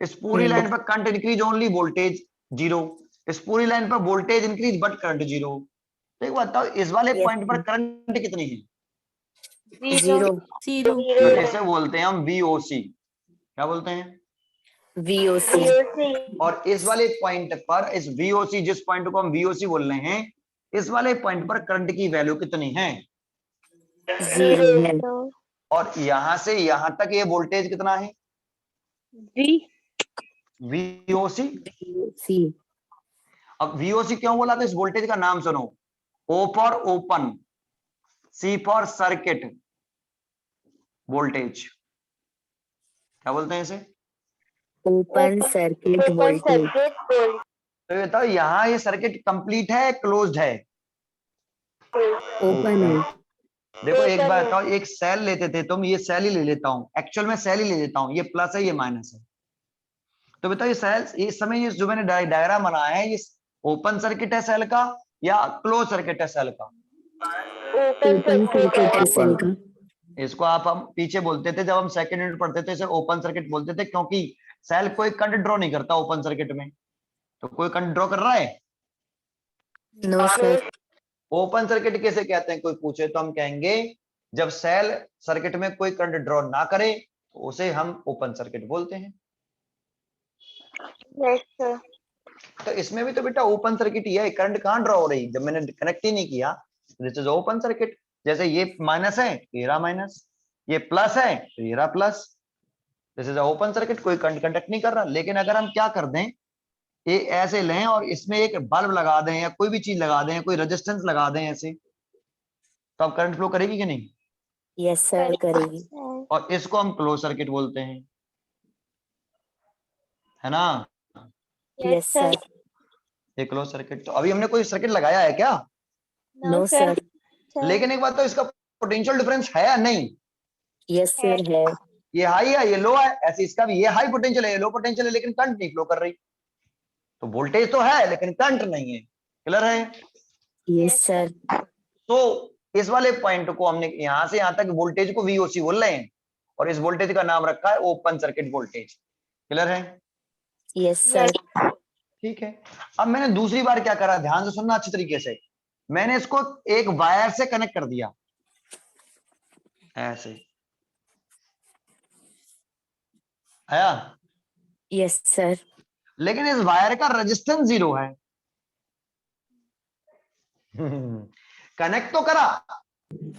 इस पूरी लाइन पर करंट इंक्रीज ओनली, वोल्टेज 0। इस पूरी लाइन पर वोल्टेज इंक्रीज बट करंट 0। तो एक बात बताओ, इस वाले पॉइंट पर करंट कितनी है? 0। तो इसे बोलते हैं हम VOC। क्या बोलते हैं? VOC। और इस वाले पॉइंट पर, इस VOC, जिस पॉइंट को हम VOC बोल रहे हैं, इस वाले पॉइंट पर करंट की वैल्यू कितनी है? 0 है। और यहां से यहां तक ये वोल्टेज कितना है? VOC। अब VOC क्यों बोला था? इस वोल्टेज का नाम सुनो, O for open, C for circuit voltage. क्या बोलते हैं इसे? Open circuit voltage. तो बताओ यहाँ ये सर्किट कंप्लीट है, क्लोज्ड है? ओपन है। देखो एक बात बताओ, एक सेल लेते थे तुम, ये सेल ही ले लेता हूँ, एक्चुअल में सेल ही ले लेता हूँ, ये प्लस है ये माइनस है, तो बताओ ये सेल, इस समय ये जो मैंने डायग्राम बनाया है, ये ओपन सर्किट है सेल का या क्लोज सर्किट है सेल का? ओपन सर्किट है सेल का। इसको आप हम पीछे बोलते थे, जब हम सेकंड यूनिट पढ़ते थे, इसे ओपन सर्किट बोलते थे, क्योंकि सेल कोई करंट ड्रॉ नहीं करता ओपन सर्किट में, तो कोई करंट ड्रॉ कर रहा है? No sir. ओपन सर्किट कैसे कहते हैं, कोई पूछे तो हम कहेंगे जब सेल सर्किट में कोई करंट ड्रॉ ना करे तो उसे हम ओपन सर्किट बोलते हैं। Yes sir. तो इसमें भी तो बेटा ओपन सर्किट ही है, करंट कहां ड्रॉ हो रही, जब मैंने कनेक्ट ही नहीं किया, दिस इज ओपन सर्किट। जैसे ये माइनस है, ये रहा माइनस, ये प्लस है, तो ये रहा plus, this is open circuit, कोई करंट कंडक्ट नहीं कर रहा। लेकिन अगर हम क्या कर दें, ये ऐसे लें और इसमें एक बल्ब लगा दें या कोई भी चीज लगा दें, कोई रेजिस्टेंस लगा दें ऐसे, तो अब करंट फ्लो करेगी कि नहीं? यस सर करेगी। और इसको हम क्लोज सर्किट बोलते हैं, है ना? Yes sir. ये क्लोज सर्किट। तो अभी हमने कोई सर्किट लगाया है क्या? No sir. लेकिन एक बात तो, इसका पोटेंशियल डिफरेंस है या नहीं? यस सर है। ये हाई है, ये लो है, ऐसे इसका भी, ये हाई पोटेंशियल है, ये लो पोटेंशियल है, लेकिन करंट नहीं फ्लो कर रही। तो वोल्टेज तो है लेकिन करंट नहीं है। क्लियर है? Yes sir. तो इस वाले पॉइंट को हमने यहां से यहां तक वोल्टेज को वीओसी बोल रहे हैं, और इस वोल्टेज का नाम रखा है ओपन सर्किट वोल्टेज। क्लियर है? Yes sir. ठीक है। अब मैंने दूसरी बार क्या करा, ध्यान से सुनना अच्छी तरीके से, मैंने इसको एक वायर से कनेक्ट कर दिया ऐसे, आया? Yes sir. लेकिन इस वायर का रेजिस्टेंस 0 है। कनेक्ट तो करा,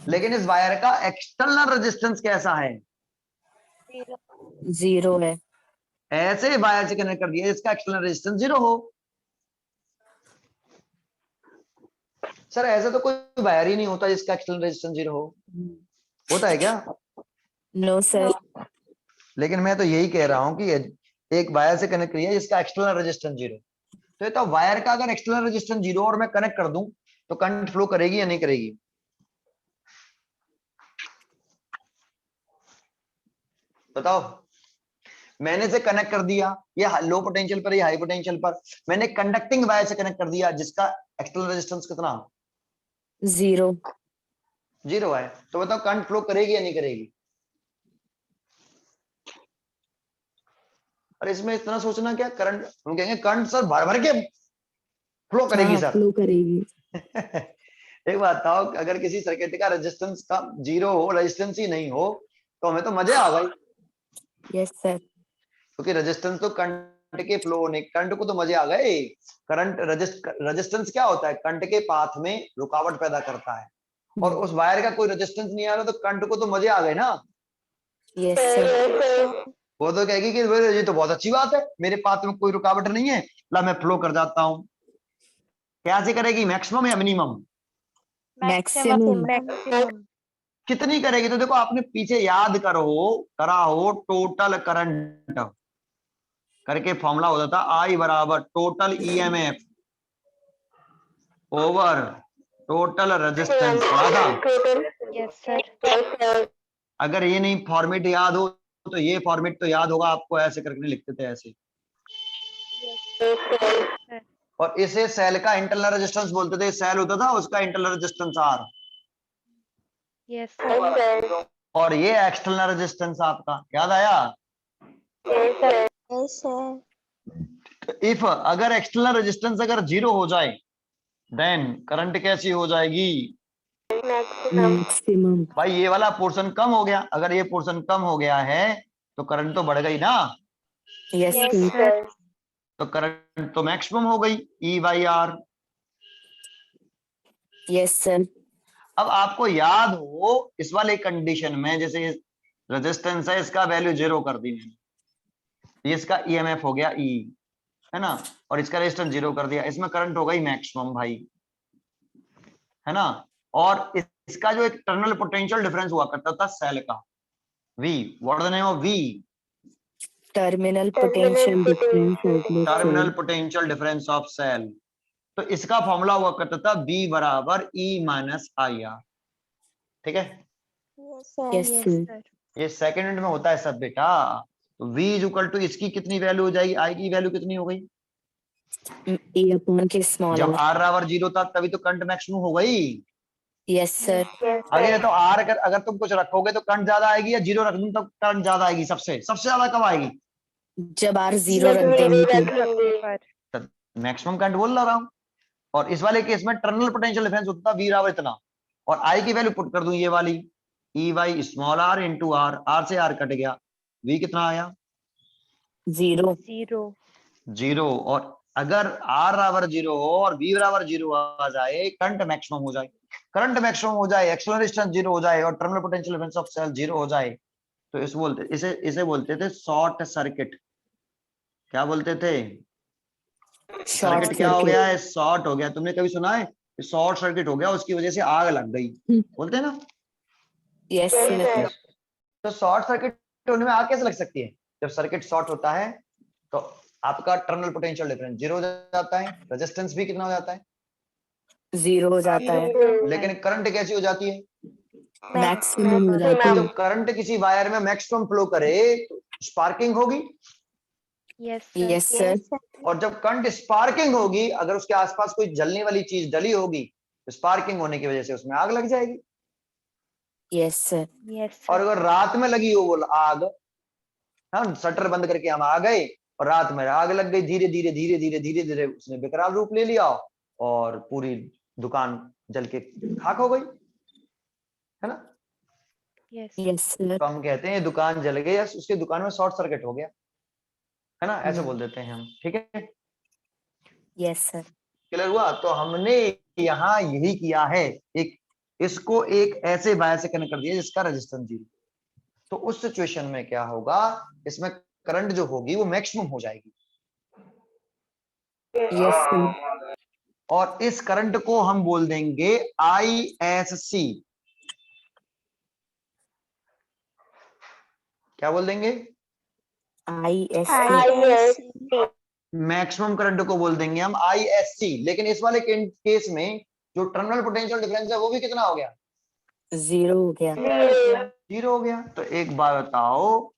लेकिन इस वायर का एक्सटर्नल रेजिस्टेंस कैसा है? 0 है। ऐसे वायर से कनेक्ट कर दिया इसका एक्सटर्नल रेजिस्टेंस 0 हो। सर ऐसा तो कोई वायर ही नहीं होता जिसका एक्सटर्नल रेजिस्टेंस 0 हो, होता है क्या? No sir. लेकिन मैं तो यही कह रहा हूं कि एक वायर से कनेक्ट किया जिसका एक्सटर्नल रेजिस्टेंस 0, तो ये तो वायर का अगर एक्सटर्नल रेजिस्टेंस 0 और मैं कनेक्ट कर दूं तो करंट फ्लो करेगी या नहीं करेगी? बताओ। मैंने इसे कनेक्ट कर दिया, ये लो पोटेंशियल पर, ये हाई पोटेंशियल पर, मैंने कंडक्टिंग वायर से कनेक्ट कर दिया जिसका एक्सटर्नल रेजिस्टेंस कितना? 0। 0 है। तो बताओ करंट फ्लो करेगी या नहीं करेगी? और इसमें इतना सोचना क्या, करंट, हम कहेंगे करंट सर भर भर के फ्लो करेगी सर। फ्लो करेगी। एक बात बताओ, अगर किसी सर्किट का रेजिस्टेंस का 0 हो, रेजिस्टेंस ही नहीं हो, तो हमें तो मजे आ गए, यस सर। क्योंकि रेजिस्टेंस तो करंट के फ्लो होने, करंट को तो मजे आ गए। करंट रेजिस्टेंस क्या होता है? करंट के पाथ में रुकावट पैदा करता है, और उस वायर का कोई रेजिस्टेंस नहीं आ रहा, तो करंट को तो मजे आ गए ना। Yes sir. वो तो कहेगी कि ये तो बहुत अच्छी बात है, मेरे पाथ में कोई रुकावट नहीं है, ला मैं फ्लो कर जाता हूं। कैसे करेगी, मैक्सिमम या मिनिमम? मैक्सिमम। कितनी करेगी? तो देखो आपने पीछे याद करा हो टोटल करंट करके फॉर्मूला होता था, आई बराबर total EMF over total resistance, पढ़ा था? Yes sir. अगर ये नहीं फॉर्मेट याद हो तो ये फॉर्मेट तो याद होगा आपको, ऐसे करके लिखते थे ऐसे। और इसे सेल का इंटरनल रेजिस्टेंस बोलते थे, सेल होता था उसका internal resistance R, yes sir. और ये एक्सटर्नल रेजिस्टेंस आपका, याद आया? Yes sir. इफ अगर एक्सटर्नल रेजिस्टेंस अगर 0 हो जाए, देन करंट कैसी हो जाएगी? मैक्सिमम। भाई ये वाला पोर्शन कम हो गया, अगर ये पोर्शन कम हो गया है तो करंट तो बढ़ गई ना। Yes sir. तो करंट तो मैक्सिमम हो गई, ई बाई आर। Yes sir. अब आपको याद हो इस वाले कंडीशन में, जैसे रेजिस्टेंस है इसका वैल्यू 0 कर दी मैंने, ये इसका ईएमएफ हो गया ई, है ना, और इसका रेजिस्टेंस 0 कर दिया, इसमें करंट हो गई मैक्सिमम भाई, है ना। और इसका जो एक टर्मिनल पोटेंशियल डिफरेंस हुआ करता था सेल का, V, what the name of V? Terminal potential difference of terminal potential difference of cell. तो इसका फॉर्मूला हुआ करता था B बराबर E माइनस आई आर। ठीक है? Yes sir. ये सेकंड में होता है सब बेटा। तो V इज इक्वल टू इसकी कितनी वैल्यू हो जाएगी, I की वैल्यू कितनी हो गई? ए अपॉन के स्मॉल जब आर। R बराबर 0 था तभी तो करंट मैक्सिमम हो गई। Yes sir. अगर तो R अगर तुम कुछ रखोगे तो करंट ज्यादा आएगी, या 0 रख दूं तो करंट ज्यादा आएगी? सबसे ज्यादा कब आएगी? जब R 0 रख देंगे तो। मैक्सिमम करंट बोल रहा हूँ। और इस वाले केस में टर्मिनल पोटेंशियल डिफरेंस होता है V बराबर इतना, और I की वैल्यू पुट कर दूं ये वाली E Y small r into R, R से r कट गया, V कितना आया 0। 0। और अगर R बराबर 0 हो और V बराबर 0 आ जाए, करंट मैक्सिमम हो जाए, करंट मैक्सिमम हो जाए, एक्सेलरेशन 0 हो जाए और terminal potential difference of cell 0 हो जाए, तो इसे बोलते थे शॉर्ट सर्किट। क्या बोलते थे? शॉर्ट सर्किट क्या हो सर्किट। गया है? शॉर्ट हो गया। तुमने कभी सुना है शॉर्ट सर्किट हो गया, उसकी वजह से आग लग गई, बोलते हैं ना? Yes sir. तो शॉर्ट सर्किट होने में आग कैसे लग सकती है? जब सर्किट शॉर्ट होता है तो आपका टर्मिनल पोटेंशियल डिफरेंस 0 हो जाता है, रेजिस्टेंस भी कितना हो जाता है? 0 हो जाता है, लेकिन करंट कैसी हो जाती है? मैक्सिमम हो जाती तो है। जब करंट किसी वायर में मैक्सिमम फ्लो करे तो स्पार्किंग होगी। Yes sir. और जब करंट स्पार्किंग होगी, अगर उसके आसपास कोई जलने वाली चीज डली होगी तो स्पार्किंग होने की वजह से उसमें आग लग जाएगी। Yes sir. और अगर रात में लगी हो वो आग, हम शटर बंद करके हम आ गए और रात में आग लग गई, धीरे धीरे धीरे धीरे धीरे धीरे उसने विकराल रूप ले लिया और पूरी दुकान जल के खाक हो गई, है ना? Yes sir. तो हम कहते हैं दुकान जल गई, उसकी दुकान में शॉर्ट सर्किट हो गया, है ना? ऐसे बोल देते हैं हम, ठीक है? Yes sir. क्लियर हुआ? तो हमने यहाँ यही किया है, इसको एक ऐसे वायर से कनेक्ट कर दिया जिसका रेजिस्टेंस 0। तो उस सिचुएशन में क्या होगा, इसमें करंट जो होगी वो मैक्सिमम हो जाएगी। Yes sir. और इस करंट को हम बोल देंगे ISC। क्या बोल देंगे? ISC। मैक्सिमम करंट को बोल देंगे हम ISC। लेकिन इस वाले केस में जो टर्मिनल पोटेंशियल डिफरेंस है वो भी कितना हो गया? 0 हो गया। 0 हो गया। तो एक बात बताओ,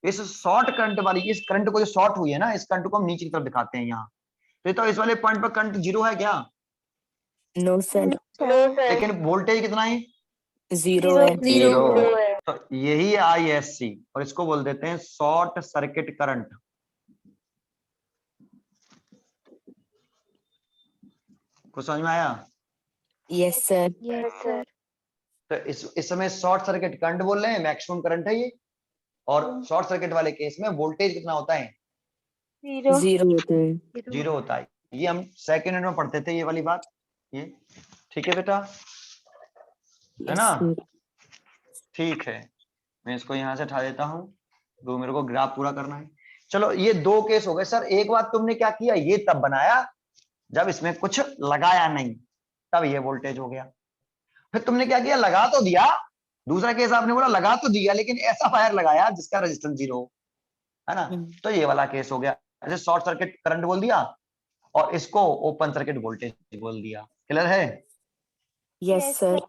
इस शॉर्ट करंट वाली, इस करंट को जो शॉर्ट हुई है ना, इस करंट को हम नीचे की तरफ दिखाते हैं यहाँ, तो इस वाले पॉइंट पर करंट 0 है क्या? No sir. लेकिन वोल्टेज कितना है? 0 है। 0। तो यही है ISC और इसको बोल देते हैं शॉर्ट सर्किट करंट। कुछ समझ में आया? Yes sir. तो इस समय शॉर्ट सर्किट करंट बोल रहे हैं, मैक्सिमम करंट है ये। और शॉर्ट सर्किट वाले केस में वोल्टेज कितना होता है? 0 होता है। 0 होता है। ये हम सेकंड यूनिट में पढ़ते थे ये वाली बात, ये ठीक है बेटा, है ना? ठीक है, मैं इसको यहाँ से हटा देता हूँ, तो मेरे को ग्राफ पूरा करना है। चलो ये दो केस हो गए। सर एक बात तुमने क्या किया, ये तब बनाया जब इसमें कुछ लगाया नहीं, तब ये वोल्टेज हो गया। फिर तुमने क्या किया, लगा तो दिया। दूसरा केस आपने बोला लगा तो दिया लेकिन ऐसा वायर लगाया जिसका रेजिस्टेंस 0 हो, है ना? तो ये वाला केस हो गया। ऐसे शॉर्ट सर्किट करंट बोल दिया और इसको ओपन सर्किट वोल्टेज बोल दिया। क्लियर है? Yes sir.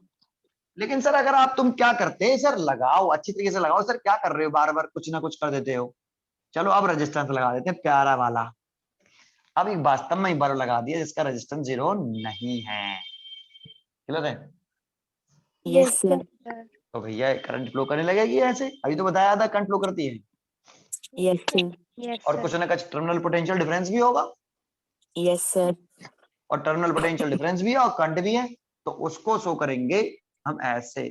लेकिन सर अगर तुम क्या करते हैं, सर लगाओ अच्छी तरीके से लगाओ, सर क्या कर रहे हो, बार बार कुछ ना कुछ कर देते हो। चलो अब रेजिस्टेंस लगा देते हैं प्यारा वाला। अब एक वास्तव में एक बार लगा दिया जिसका रेजिस्टेंस 0 नहीं है। क्लियर है? Yes sir. तो भैया करंट फ्लो करने लगेगी ऐसे, अभी तो बताया था करंट फ्लो करती है। Yes sir. और कुछ ना कुछ टर्मिनल पोटेंशियल डिफरेंस भी होगा। Yes sir. और टर्मिनल पोटेंशियल डिफरेंस भी है और करंट भी है, तो उसको शो करेंगे हम ऐसे।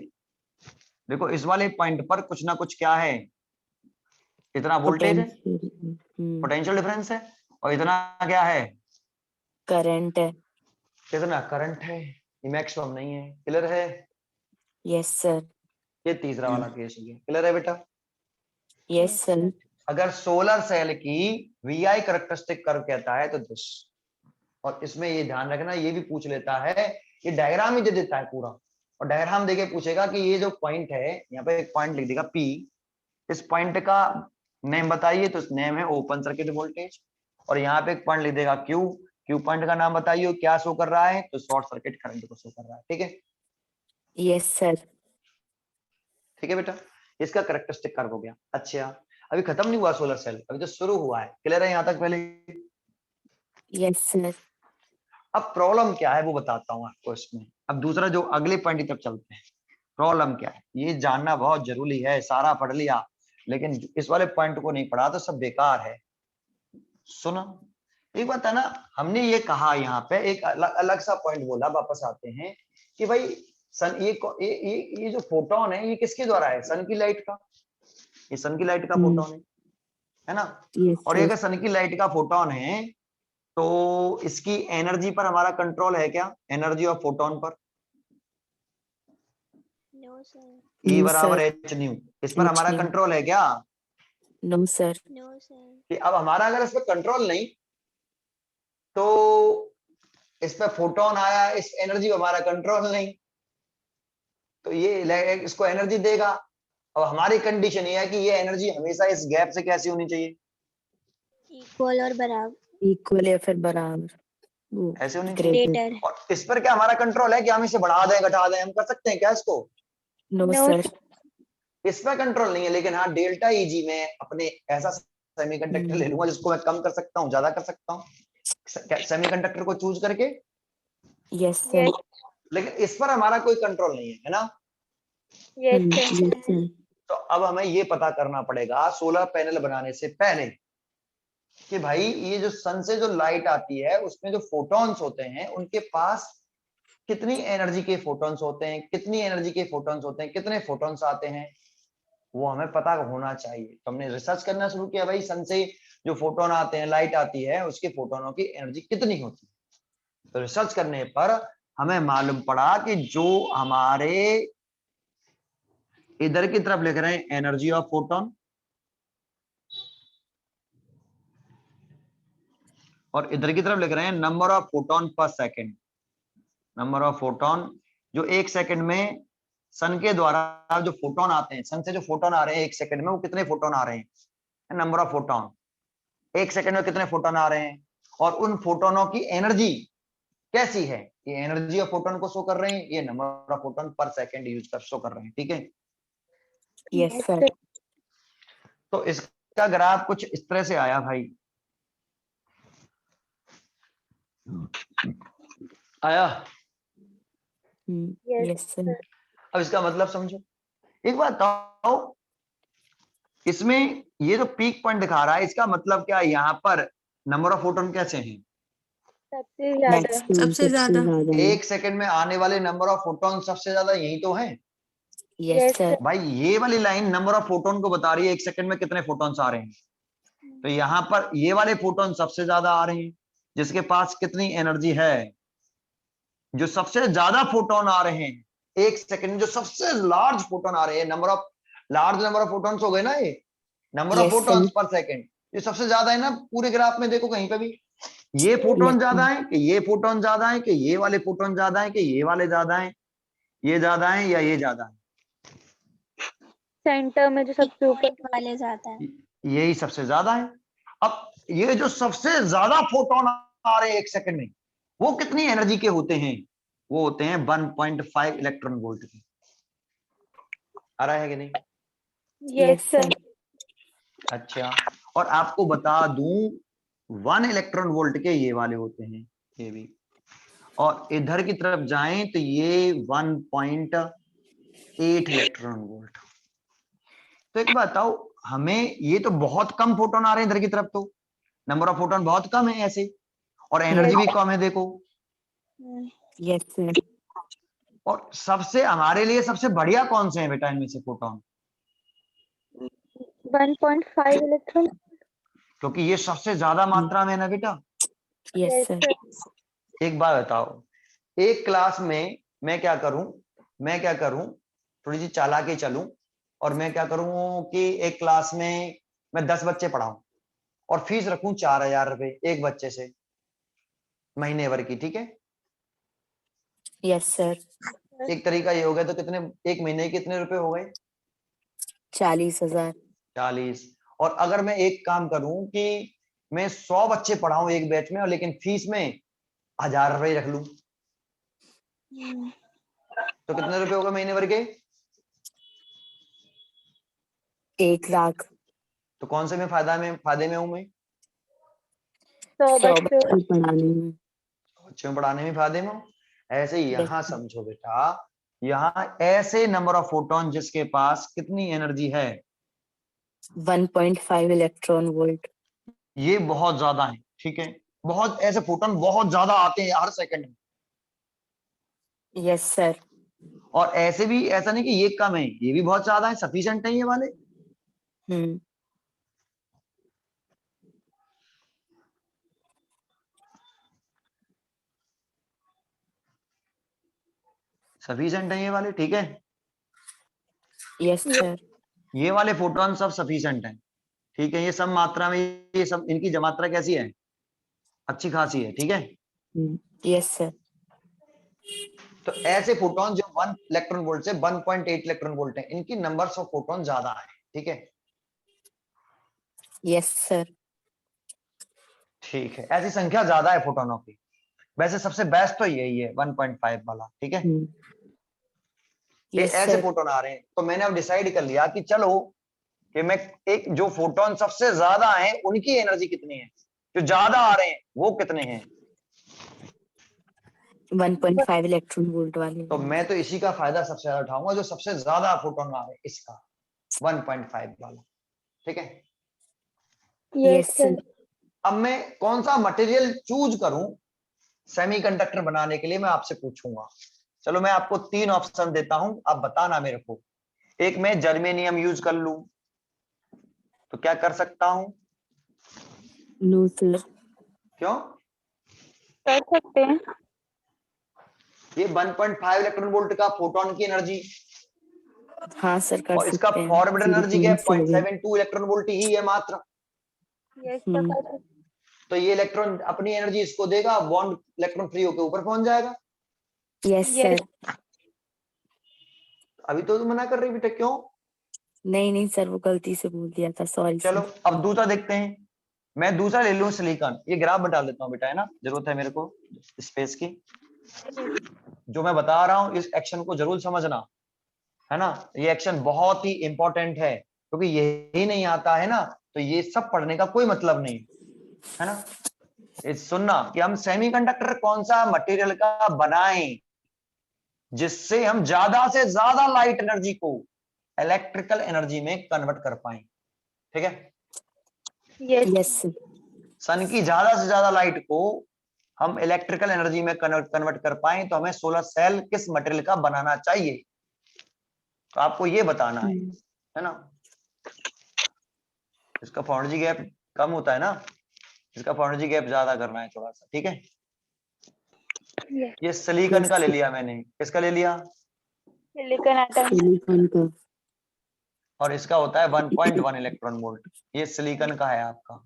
देखो इस वाले पॉइंट पर कुछ ना कुछ क्या है, इतना वोल्टेज है, पोटेंशियल डिफरेंस है, और इतना क्या है, करंट है। कितना करंट है, ये मैक्सिमम नहीं है। क्लियर है? Yes sir. ये तीसरा वाला केस हो गया। क्लियर है बेटा? Yes sir. अगर सोलर सेल की VI कैरेक्टरिस्टिक कर्व कहता है तो दिस, और इसमें ये ध्यान रखना, ये भी पूछ लेता है, ये डायग्राम ही दे देता है पूरा, और डायग्राम देके पूछेगा कि ये जो पॉइंट है, यहाँ पे एक पॉइंट लिख देगा P, इस पॉइंट का नेम बताइए, तो नेम है ओपन सर्किट वोल्टेज। और यहाँ पे एक पॉइंट लिख देगा Q पॉइंट का नाम बताइए क्या शो कर रहा है, तो शॉर्ट सर्किट करंट को शो कर रहा है। ठीक है? Yes sir. ठीक है बेटा, इसका कैरेक्टरिस्टिक कर्व हो गया। अच्छा अभी खत्म नहीं हुआ सोलर सेल, अभी तो शुरू हुआ है। क्लियर है यहाँ तक पहले? Yes sir. अब प्रॉब्लम क्या है वो बताता हूँ आपको इसमें। अब दूसरा जो अगले पॉइंट की तरफ चलते हैं, प्रॉब्लम क्या है ये जानना बहुत जरूरी है। सारा पढ़ लिया, लेकिन इस वाले पॉइंट को नहीं पढ़ा तो सब बेकार है। सुनो एक बात है ना, हमने ये कहा यहाँ पे एक अलग सा पॉइंट बोला, वापस आते हैं कि भाई सन ये जो फोटोन है ये किसके द्वारा है? सन की लाइट का। ये सन की लाइट का फोटोन है ना। और ये अगर सन की लाइट का फोटोन है तो इसकी एनर्जी पर हमारा कंट्रोल है क्या? एनर्जी ऑफ फोटोन पर नो सर, E No, बराबर sir. एच न्यू, इस पर हमारा H nu. कंट्रोल है क्या? No, sir. नो सर, कि अब हमारा अगर इस पर कंट्रोल नहीं तो इस पर फोटोन आया, इस एनर्जी पर हमारा कंट्रोल नहीं, तो ये इसको एनर्जी देगा। अब हमारी कंडीशन ये है कि ये एनर्जी हमेशा इस गैप से कैसी होनी चाहिए? इक्वल और बराबर, Equal या फिर बराबर, वो ऐसे होनी चाहिए। greater. ग्रेटर। और इस पर क्या हमारा कंट्रोल है कि हम इसे बढ़ा दें घटा दें? हम कर सकते हैं क्या इसको? No, No, sir. इस पर कंट्रोल नहीं है, लेकिन हाँ डेल्टा ईजी में अपने ऐसा सेमीकंडक्टर ले लूंगा जिसको मैं कम कर सकता हूँ, ज्यादा कर सकता हूँ सेमीकंडक्टर को चूज करके। Yes, sir. yes, लेकिन इस पर हमारा कोई कंट्रोल नहीं है ना। yes sir, Yes, sir. तो अब हमें ये पता करना पड़ेगा सोलर पैनल बनाने से पहले कि भाई ये जो सन से जो लाइट आती है उसमें जो फोटॉन्स होते हैं उनके पास कितनी एनर्जी के फोटॉन्स होते हैं, कितनी एनर्जी के फोटॉन्स होते हैं, कितने फोटॉन्स आते हैं, वो हमें पता होना चाहिए। तो हमने रिसर्च करना शुरू किया, भाई सन से जो फोटोन आते हैं, लाइट आती है, उसके फोटोनों की एनर्जी कितनी होती है। तो रिसर्च करने पर हमें मालूम पड़ा कि जो हमारे इधर की तरफ लिख रहे हैं एनर्जी ऑफ फोटोन, और इधर की तरफ लिख रहे हैं नंबर ऑफ फोटोन पर सेकेंड। नंबर ऑफ फोटोन जो एक सेकंड में सन के द्वारा जो फोटोन आते हैं, सन से जो फोटोन आ रहे हैं एक सेकंड में, वो कितने फोटोन आ रहे हैं, नंबर ऑफ फोटोन एक सेकंड में कितने फोटोन आ रहे हैं, और उन फोटोनों की एनर्जी कैसी है। ये एनर्जी ऑफ फोटोन को शो कर रहे हैं, ये नंबर ऑफ फोटोन पर सेकंड यूज कर शो कर रहे हैं। ठीक है, yes, sir. तो इसका ग्राफ कुछ इस तरह से आया भाई, आया। Yes, sir. अब इसका मतलब समझो, एक बात बताओ, इसमें ये जो पीक पॉइंट दिखा रहा है इसका मतलब क्या है? यहाँ पर नंबर ऑफ फोटोन कैसे हैं? सबसे ज्यादा, Maximum, सबसे ज्यादा। एक सेकंड में आने वाले नंबर ऑफ फोटोन सबसे ज्यादा यही तो है Yes, Yes, sir. भाई। ये वाली लाइन नंबर ऑफ फोटोन को बता रही है एक सेकंड में कितने फोटोन्स आ रहे हैं। तो यहाँ पर ये वाले फोटोन सबसे ज्यादा आ रहे हैं, जिसके पास कितनी एनर्जी है, जो सबसे ज्यादा फोटोन आ रहे हैं एक सेकंड में, जो सबसे लार्ज फोटोन आ रहे हैं, लार्ज नंबर ऑफ फोटोन्स हो गए ना, ये number of Yes, photons sir. पर सेकंड, ये सबसे ज्यादा है ना पूरे ग्राफ में। देखो कहीं पे भी ये फोटोन Yes, ज्यादा sir. है कि ये फोटोन ज्यादा है कि ये वाले फोटोन ज्यादा है कि ये वाले ज्यादा है, ये ज्यादा है या ये ज्यादा है? सेंटर में जो सबसे ऊपर वाले ज्यादा है। यही सबसे ज्यादा है। अब ये जो सबसे ज्यादा फोटोन आ रहे हैं एक सेकंड में, वो कितनी एनर्जी के होते हैं? वो होते हैं 1.5 इलेक्ट्रॉन वोल्ट के। आ रहा है कि नहीं? Yes Yes, sir, sir. अच्छा, और आपको बता दूं 1 इलेक्ट्रॉन वोल्ट के ये वाले होते हैं, ये भी। और इधर की तरफ जाएं तो ये 1.8 इलेक्ट्रॉन वोल्ट। तो एक बात बताओ, हमें ये तो बहुत कम फोटोन आ रहे हैं इधर की तरफ, तो नंबर ऑफ फोटोन बहुत कम है ऐसे, और एनर्जी भी कम है देखो। Yes, sir. और सबसे हमारे लिए सबसे बढ़िया कौन से हैं बेटा इनमें से फोटोन? 1.5 इलेक्ट्रॉन। क्योंकि ये सबसे ज्यादा मात्रा में है ना बेटा। Yes, sir. एक बात बताओ, एक क्लास में मैं क्या करूं, थोड़ी सी चालाकी चलूं, और मैं क्या करूं कि एक क्लास में मैं 10 बच्चे पढ़ाऊं और फीस रखूं 4,000 रुपए एक बच्चे से महीने भर की। ठीक है, Yes, sir. एक तरीका ये हो गया, तो कितने एक महीने के कितने रुपए हो गए? 40,000. 40। और अगर मैं एक काम करूं कि मैं 100 बच्चे पढ़ाऊं एक बैच में, और लेकिन फीस में 1,000 रुपए रख लूं, तो कितने रुपए हो गए महीने भर के? 1 लाख. तो कौन से में फायदे में हूं मैं? 100 100 बच्चों, बच्चों पढ़ाने में. बच्चों में पढ़ाने में फायदे में हूं। ऐसे ही यहाँ Yes, समझो बेटा, यहाँ ऐसे नंबर ऑफ फोटोन जिसके पास कितनी एनर्जी है, 1.5 इलेक्ट्रॉन वोल्ट। ये बहुत ज्यादा है, ठीक है। बहुत ऐसे फोटोन बहुत ज्यादा आते हैं हर सेकंड में, यस सर। और ऐसे भी ऐसा नहीं कि ये कम है, ये भी बहुत ज्यादा है, सफिशिएंट है ये वाले। हम्म। सफिशिएंट है ये वाले, ठीक है। Yes sir. ये वाले फोटोन सब सफिशिएंट हैं, ठीक है। ये सब मात्रा में, ये सब इनकी मात्रा कैसी है, अच्छी खासी है, ठीक है। Yes sir. तो ऐसे फोटोन जो 1 इलेक्ट्रॉन वोल्ट से 1.8 इलेक्ट्रॉन वोल्ट है, इनकी नंबर्स ऑफ फोटोन ज्यादा है, ठीक है। Yes sir. ठीक है, ऐसी संख्या ज्यादा है फोटोनों की। वैसे सबसे बेस्ट तो यही है 1.5 वाला, ठीक है। ये यस ऐसे सर। फोटोन आ रहे हैं, तो मैंने अब डिसाइड कर लिया कि चलो कि मैं एक जो फोटोन सबसे ज्यादा है उनकी एनर्जी कितनी है, जो ज्यादा आ रहे हैं वो कितने हैं। 1.5 इलेक्ट्रॉन वोल्ट वाले। तो मैं तो इसी का फायदा सबसे ज्यादा उठाऊंगा, जो सबसे ज्यादा फोटोन आ रहे हैं इसका, 1.5 वाला, ठीक है। Yes sir. अब मैं कौन सा मटेरियल चूज करूं सेमीकंडक्टर बनाने के लिए, मैं आपसे पूछूंगा। चलो मैं आपको 3 ऑप्शन देता हूं, आप बताना मेरे को। एक मैं जर्मेनियम यूज कर लूं, तो क्या कर सकता हूं? No sir. क्यों? कर सकते हैं। ये 1.5 इलेक्ट्रॉन वोल्ट का फोटोन की एनर्जी, हाँ सर कर और इसका सकते हैं। फॉरवर्ड एनर्जी क्या है, 0.7। 0.72 इलेक्ट्रॉन वोल्ट ही है मात्र। Yes sir. तो ये इलेक्ट्रॉन अपनी एनर्जी इसको देगा, बॉन्ड इलेक्ट्रॉन फ्री होकर ऊपर पहुंच जाएगा। Yes sir. अभी तो तुम मना कर रही बेटा, क्यों? नहीं नहीं सर, वो गलती से बोल दिया था, सॉरी चलो सर। अब दूसरा देखते हैं। मैं दूसरा ले लूं सिलिकॉन, ये ग्राफ बता देता हूँ बेटा, है ना, जरूरत है मेरे को स्पेस की। जो मैं बता रहा हूं इस एक्शन को जरूर समझना, है ना। ये एक्शन बहुत ही इंपॉर्टेंट है, क्योंकि यही नहीं आता है ना, तो ये सब पढ़ने का कोई मतलब नहीं, है ना। इस सुनना कि हम सेमीकंडक्टर कौन सा मटेरियल का बनाएं जिससे हम ज्यादा से ज्यादा लाइट एनर्जी को इलेक्ट्रिकल एनर्जी में कन्वर्ट कर पाए, ठीक है। Yes sir. सन की ज्यादा से ज्यादा लाइट को हम इलेक्ट्रिकल एनर्जी में कन्वर्ट कर पाए, तो हमें सोलर सेल किस मटेरियल का बनाना चाहिए, तो आपको ये बताना है ना। इसका फाउंड्री गैप कम होता है ना, इसका फाउंड्री गैप ज्यादा करना है थोड़ा सा, ठीक है। ये सिलिकॉन का ले लिया मैंने, किसका ले लिया? Silicon atom. सिलिकॉन का। और इसका होता है 1.1 इलेक्ट्रॉन वोल्ट, ये सिलिकॉन का है आपका।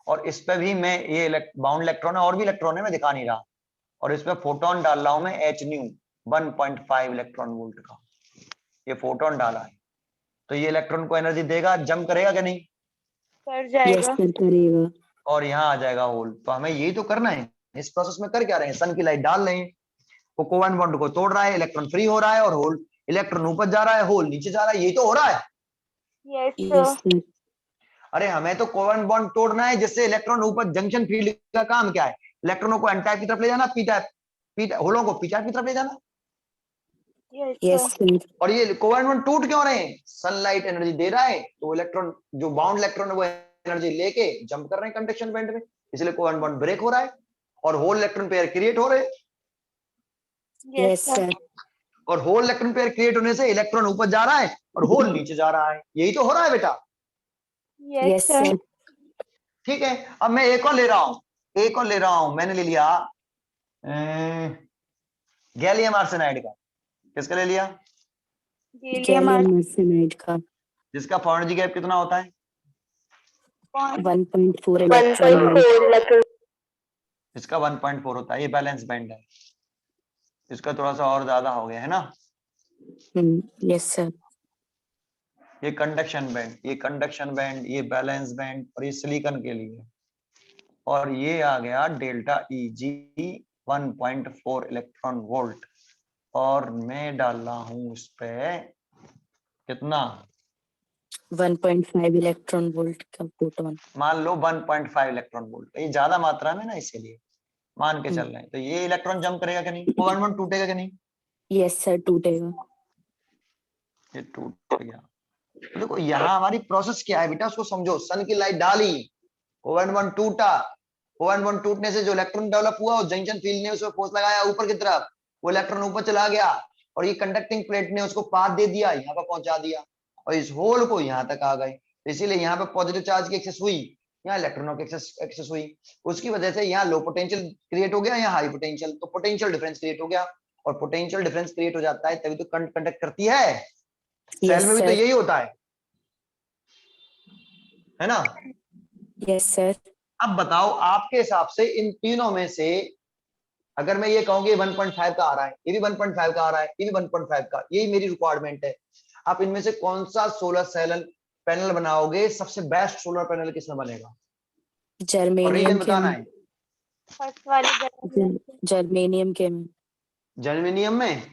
और इस पे भी मैं ये बाउंड इलेक्ट्रॉन है, और भी इलेक्ट्रॉन है, मैं दिखा नहीं रहा। और इसमें फोटोन डाल रहा हूं मैं एच न्यू 1.5 इलेक्ट्रॉन वोल्ट का, ये फोटोन डाला है। तो ये इलेक्ट्रॉन को एनर्जी देगा, जंप करेगा कि नहीं? कर जाएगा। सर करेगा। और यहाँ आ जाएगा होल। तो हमें यही तो करना है। इस प्रोसेस में कर क्या रहे हैं, सन की लाइट डाल रहे हैं, वो कोवेलेंट बॉन्ड को तोड़ रहा है, इलेक्ट्रॉन फ्री हो रहा है, और होल इलेक्ट्रॉन ऊपर जा रहा है, होल नीचे जा रहा है, यही तो हो रहा है। Yes sir. अरे हमें तो कोवेलेंट बॉन्ड तोड़ना है जिससे इलेक्ट्रॉन ऊपर, जंक्शन फील्ड का काम क्या है, इलेक्ट्रॉनों को एन टाइप की तरफ ले जाना, पी टाइप, होलों को पी टाइप की तरफ ले जाना। Yes sir. और ये कोवेलेंट बॉन्ड टूट क्यों रहे हैं, सनलाइट एनर्जी दे रहा है, तो इलेक्ट्रॉन जो बाउंड इलेक्ट्रॉन है वो एनर्जी लेके जंप कर रहे हैं कंडक्शन बैंड में, इसलिए कोवेलेंट बॉन्ड ब्रेक हो रहा है और होल इलेक्ट्रॉन पेयर क्रिएट हो रहे हैं। Yes sir. और होल इलेक्ट्रॉन पेयर क्रिएट होने से इलेक्ट्रॉन ऊपर जा रहा है और होल नीचे जा रहा है, यही तो हो रहा है बेटा। Yes sir. ठीक है, अब मैं एक और ले रहा हूं, एक और ले रहा हूं, मैंने ले लिया गैलियम आर्सेनाइड का। किसका ले लिया? गैलियम आर्सेनाइड का। जिसका फाउंड्री गैप कितना होता है? 1.4 इलेक्ट्रॉन वोल्ट। इसका 1.4 होता है, ये बैलेंस बैंड है, इसका थोड़ा सा और ज्यादा हो गया है ना। Yes sir. ये कंडक्शन बैंड, ये कंडक्शन बैंड, ये बैलेंस बैंड, और ये सिलिकॉन के लिए। और ये आ गया डेल्टा ई जी 1.4 इलेक्ट्रॉन वोल्ट। और मैं डाल रहा हूं इस पे कितना, 1.5 इलेक्ट्रॉन वोल्ट का फोटोन। मान लो 1.5 इलेक्ट्रॉन वोल्ट, ये ज्यादा मात्रा में ना, इसीलिए मान के चल रहे हैं। तो ये इलेक्ट्रॉन जंप करेगा कि नहीं, कोवेलेंट बॉन्ड टूटेगा कि नहीं? यस सर टूटेगा। ये टूट गया। देखो यहाँ हमारी प्रोसेस क्या है बेटा, उसको समझो। सन की लाइट डाली, ON1 टूटा, ON1 टूटने से जो इलेक्ट्रॉन डेवलप हुआ, और जंक्शन फील्ड ने उसमें फोर्स लगाया ऊपर की तरफ, वो इलेक्ट्रॉन ऊपर चला गया, और ये कंडक्टिंग प्लेट ने उसको पाथ दे दिया, यहाँ पर पहुंचा दिया, और इस होल को यहाँ तक आ गए। इसीलिए यहाँ पे पॉजिटिव चार्ज की एक्सेस हुई, यहाँ इलेक्ट्रॉनों की एक्सेस हुई, उसकी वजह से यहाँ लो पोटेंशियल क्रिएट हो गया, यहाँ हाई पोटेंशियल, तो पोटेंशियल डिफरेंस क्रिएट हो गया, और पोटेंशियल डिफरेंस क्रिएट हो जाता है तभी तो करंट कंडक्ट करती है। सेल में भी तो यही होता है ना? Yes sir. अब बताओ आपके हिसाब से इन तीनों में से अगर मैं ये कहूँ कि 1.5 का आ रहा है, ये भी 1.5 का आ रहा है, ये भी 1.5 का, यही मेरी रिक्वायरमेंट है, आप इनमें से कौन सा सोलर सेल पैनल बनाओगे? सबसे बेस्ट सोलर पैनल किसमें बनेगा? और जर्मेनियम रीजन के बताना में। है। फर्स्ट वाली जर्मेनियम के में। जर्मेनियम में?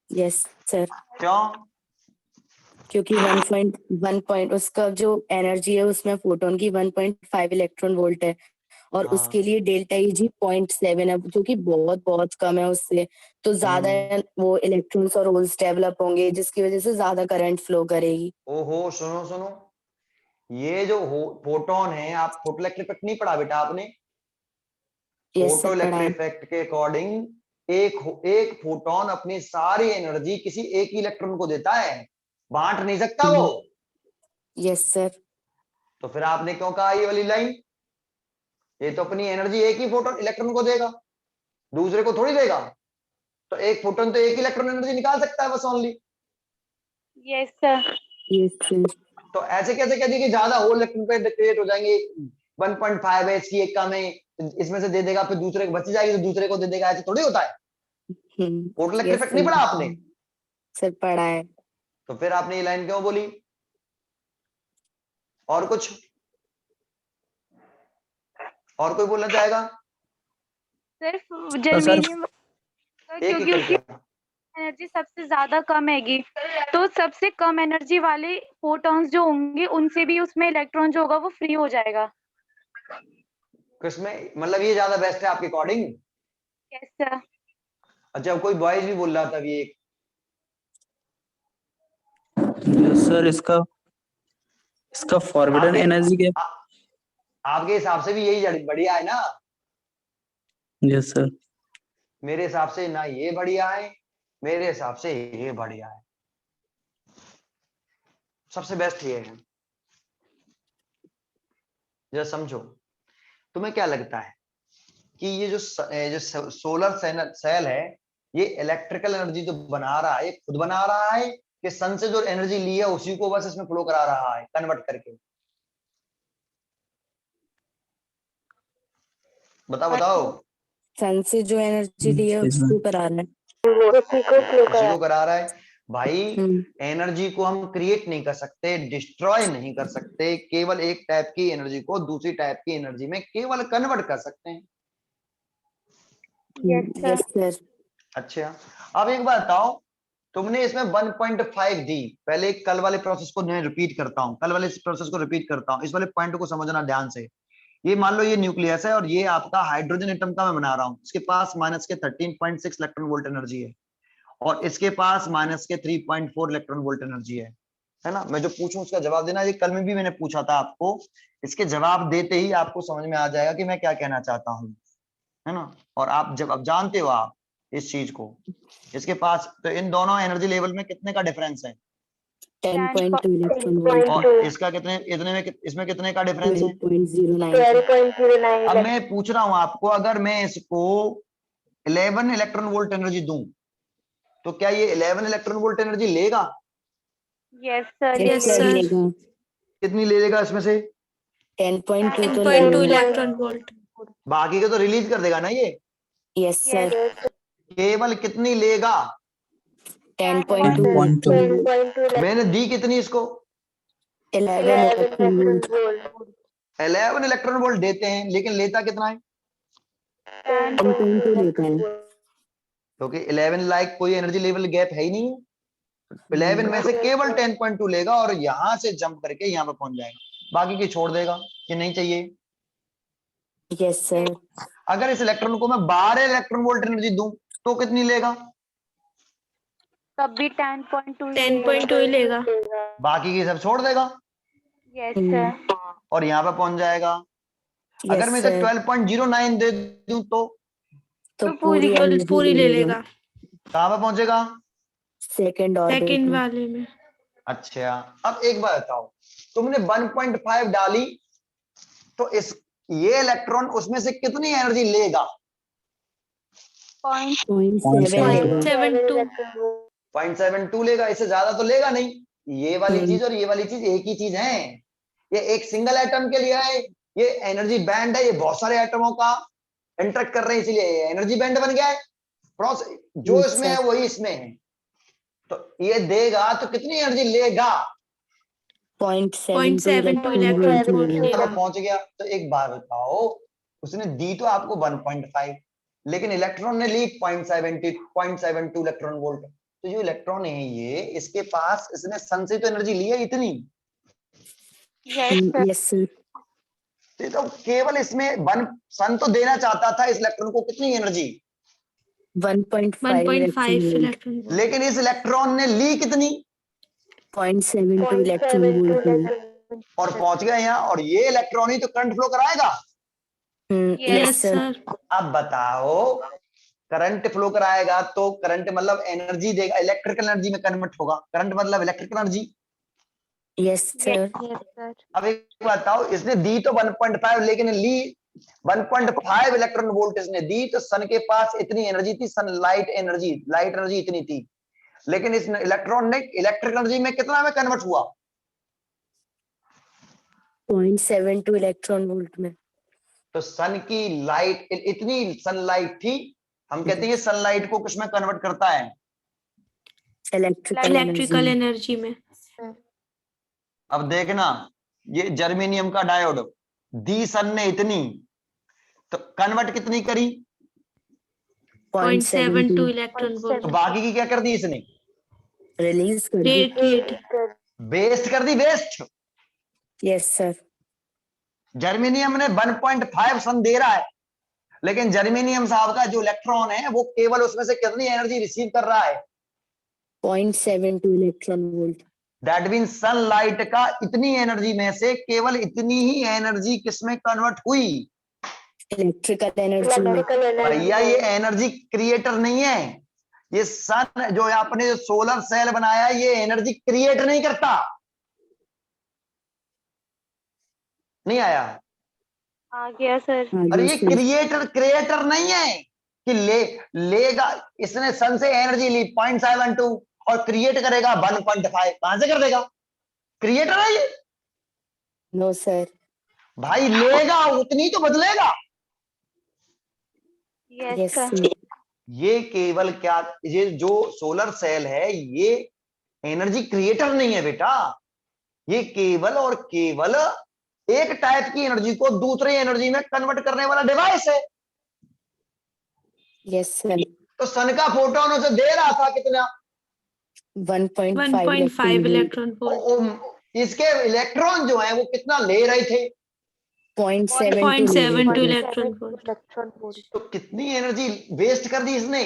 Yes sir. क्यों? क्योंकि 1.1 उसका जो एनर्जी है उसमें फोटोन की 1.5 इलेक्ट्रॉन वोल्ट है, और हाँ। उसके लिए डेल्टा Eg 0.7 है, जो कि बहुत बहुत कम है उससे, तो ज्यादा वो इलेक्ट्रॉन्स और होल्स डेवलप होंगे, जिसकी वजह से ज्यादा करंट फ्लो करेगी। ओहो, सुनो सुनो, ये जो फोटोन है, आप फोटो इलेक्ट्रिक इफेक्ट नहीं पढ़ा बेटा आपने? यस फोटो सर, पढ़ा इलेक्ट्रिक है। इफेक्ट के अकॉर्डिंग एक फोटोन अपनी सारी एनर्जी किसी एक ही इलेक्ट्रॉन को देता है, बांट नहीं सकता वो। Yes sir. तो फिर आपने क्यों कहा ये वाली लाइन? ये तो अपनी एनर्जी एक ही फोटोन इलेक्ट्रॉन को देगा, दूसरे को थोड़ी देगा। तो एक फोटोन तो एक इलेक्ट्रॉन एनर्जी निकाल सकता है बस only. Yes sir. Yes sir. तो ऐसे कैसे कह दिए कि ज्यादा होल इलेक्ट्रॉन पे क्रिएट हो जाएंगे? 1.5 है, इसकी एक कम है, इसमें से दे देगा, फिर दूसरे को बची जाएगी तो दूसरे को दे देगा, ऐसे थोड़ी होता है। फोटो इलेक्ट्रिक यस इफेक्ट नहीं पढ़ा आपने? सर, पढ़ा है। तो फिर आपने ये लाइन क्यों बोली? और कुछ और कोई बोलना चाहेगा? सिर्फ सर जर्मेनियम, एक एक क्योंकि उसकी करके। एनर्जी सबसे ज्यादा कम हैगी, तो सबसे कम एनर्जी वाले फोटॉन्स जो होंगे उनसे भी उसमें इलेक्ट्रॉन जो होगा वो फ्री हो जाएगा। किसमें, मतलब ये ज्यादा बेस्ट है आपके अकॉर्डिंग? Yes sir. अच्छा, कोई बॉयज भी बोल रहा था अभी एक। यस सर, इसका फॉरबिडन एनर्जी क्या? आपके हिसाब से भी यही बढ़िया है ना? Yes sir. मेरे हिसाब से ना ये बढ़िया है, मेरे हिसाब से ये बढ़िया है, सबसे बेस्ट ये है। जरा समझो, तुम्हें क्या लगता है कि ये जो सोलर सेल है, ये इलेक्ट्रिकल एनर्जी जो बना रहा है, ये खुद बना रहा है कि सन से जो एनर्जी ली है उसी को बस इसमें फ्लो करा रहा है कन्वर्ट करके? बताओ बताओ। सन से जो एनर्जी ली है उसको करा रहा है। उसी को फ्लो उसी को करा रहा है भाई। हम्म। एनर्जी को हम क्रिएट नहीं कर सकते, डिस्ट्रॉय नहीं कर सकते, केवल एक टाइप की एनर्जी को दूसरी टाइप की एनर्जी में केवल कन्वर्ट कर सकते हैं। Yes sir. अच्छा, अब एक बात बताओ, तुमने इसमें 1.5 दी, पहले कल वाले प्रोसेस को मैं रिपीट करता हूं, कल वाले प्रोसेस को रिपीट करता हूं, इस वाले पॉइंट को समझना ध्यान से। ये मान लो ये न्यूक्लियस है और ये आपका हाइड्रोजन एटम का मैं बना रहा हूं, इसके पास माइनस के 13.6 इलेक्ट्रॉन वोल्ट एनर्जी है, और इसके पास माइनस के 3.4 इलेक्ट्रॉन वोल्ट एनर्जी है ना? मैं जो पूछूं उसका जवाब देना। ये कल में भी मैंने पूछा था आपको, इसके जवाब देते ही आपको समझ में आ जाएगा कि मैं क्या कहना चाहता हूँ, है ना? और आप जब अब जानते हो आप इस चीज को, इसके पास तो इन दोनों एनर्जी लेवल में कितने का डिफरेंस है? 10.2 इलेक्ट्रॉन वोल्ट। और इसका कितने, इतने में इसमें कितने का डिफरेंस है? 12.09। 12.09। अब मैं पूछ रहा हूं आपको, अगर मैं इसको 11 इलेक्ट्रॉन वोल्ट एनर्जी दूं तो क्या ये 11 इलेक्ट्रॉन वोल्ट एनर्जी लेगा? Yes sir. Yes sir. कितनी ले लेगा इसमें से? 10.2 तो 10.2 इलेक्ट्रॉन वोल्ट। बाकी के तो रिलीज कर देगा ना ये। Yes sir. केवल कितनी लेगा? 10.2 10.2। मैंने दी कितनी इसको? 11 इलेक्ट्रॉन वोल्ट। 11 इलेक्ट्रॉन वोल्ट देते हैं, लेकिन लेता कितना है? 10.2 लेता है। क्योंकि 11 लाइक कोई एनर्जी लेवल गैप है ही नहीं है, 11 में से केवल 10.2 लेगा और यहां से जंप करके यहां पर पहुंच जाएगा, बाकी की छोड़ देगा कि नहीं चाहिए। Yes sir. अगर इस इलेक्ट्रॉन को मैं 12 इलेक्ट्रॉन वोल्ट एनर्जी दूं तो कितनी लेगा? तब भी 10.2 10.2 ही लेगा। बाकी की सब छोड़ देगा यस सर। और यहाँ पे पहुंच जाएगा। अगर मैं इसे 12.09 दे दूं तो तो पूरी पूरी पूरी ले लेगा कहाँ पे पहुंचेगा? सेकंड ऑर्बिट सेकंड में। वाले में। अच्छा, अब एक बात बताओ, तुमने 1.5 डाली तो इस ये इलेक्ट्रॉन उसमें से कितनी एनर्जी लेगा? 0.72 0.72 लेगा, इससे ज्यादा तो लेगा नहीं। ये वाली चीज और ये वाली चीज एक ही चीज है। ये एक सिंगल एटम के लिए है, ये एनर्जी बैंड है, ये बहुत सारे एटमों का इंटरेक्ट कर रहे हैं, इसलिए एनर्जी बैंड बन गया है। प्रोसेस जो इसमें है वही इसमें है, तो ये देगा तो कितनी एनर्जी लेगा? 0.72 इलेक्ट्रॉन चलो पहुंच गया। तो एक बात बताओ, उसने दी तो आपको 1.5, लेकिन इलेक्ट्रॉन ने ली 0.72 इलेक्ट्रॉन वोल्ट। तो जो इलेक्ट्रॉन है ये, इसके पास इसने सन से तो एनर्जी ली है इतनी, यस सर। तो केवल इसमें सन तो देना चाहता था इस इलेक्ट्रॉन को कितनी एनर्जी? 1.5 electron volt. लेकिन इस इलेक्ट्रॉन ने ली कितनी? 0.72 इलेक्ट्रॉन वोल्ट। और पहुंच गए यहाँ, और ये इलेक्ट्रॉन ही तो करंट फ्लो कराएगा। Yes sir. अब बताओ, करंट फ्लो कराएगा तो करंट मतलब एनर्जी देगा, इलेक्ट्रिकल एनर्जी में कन्वर्ट होगा। करंट मतलब इलेक्ट्रिकल एनर्जी। Yes sir. अब एक बताओ, इसने दी तो 1.5 लेकिन ली 1.5 इलेक्ट्रॉन वोल्ट इसने दी, तो सन के पास इतनी एनर्जी थी, सन लाइट एनर्जी इतनी थी, लेकिन इस इलेक्ट्रॉन ने इलेक्ट्रिक एनर्जी में कितना में कन्वर्ट हुआ? 0.72 इलेक्ट्रॉन वोल्ट में। तो सन की लाइट इतनी सनलाइट थी, हम कहते हैं सनलाइट को किसमें कन्वर्ट करता है? इलेक्ट्रिकल एनर्जी में। अब देखना, ये जर्मेनियम का डायोड दी सन ने इतनी, तो कन्वर्ट कितनी करी? 0.72 इलेक्ट्रॉन वोल्ट। तो बाकी की क्या कर दी इसने? रिलीज कर दी। वेस्ट कर दी, वेस्ट। Yes sir. जर्मेनियम ने 1.5 सन दे रहा है, लेकिन जर्मेनियम साहब का जो इलेक्ट्रॉन है वो केवल उसमें से कितनी एनर्जी रिसीव कर रहा है? 0.72 electron volt. That mean sunlight का इतनी एनर्जी में से केवल इतनी ही एनर्जी किसमें कन्वर्ट हुई? इलेक्ट्रिकल एनर्जी में। भैया ये एनर्जी क्रिएटर नहीं है, ये सन जो आपने जो सोलर सेल बनाया ये एनर्जी क्रिएट नहीं करता। नहीं आया? आ गया सर। अरे ये क्रिएटर नहीं है कि लेगा, इसने सन से एनर्जी ली 0.72 और क्रिएट करेगा 1.5, कहां से कर देगा? क्रिएटर है ये? No sir. भाई लेगा उतनी तो बदलेगा। Yes sir. ये केवल क्या, ये जो सोलर सेल है ये एनर्जी क्रिएटर नहीं है बेटा, ये केवल और केवल एक टाइप की एनर्जी को दूसरी एनर्जी में कन्वर्ट करने वाला डिवाइस है। Yes sir. तो सन का फोटोन उसे दे रहा था कितना? 1.5 इलेक्ट्रॉन वोल्ट। इसके इलेक्ट्रॉन जो है वो कितना ले रहे थे? 0.72 इलेक्ट्रॉन वोल्ट। तो कितनी एनर्जी वेस्ट कर दी इसने?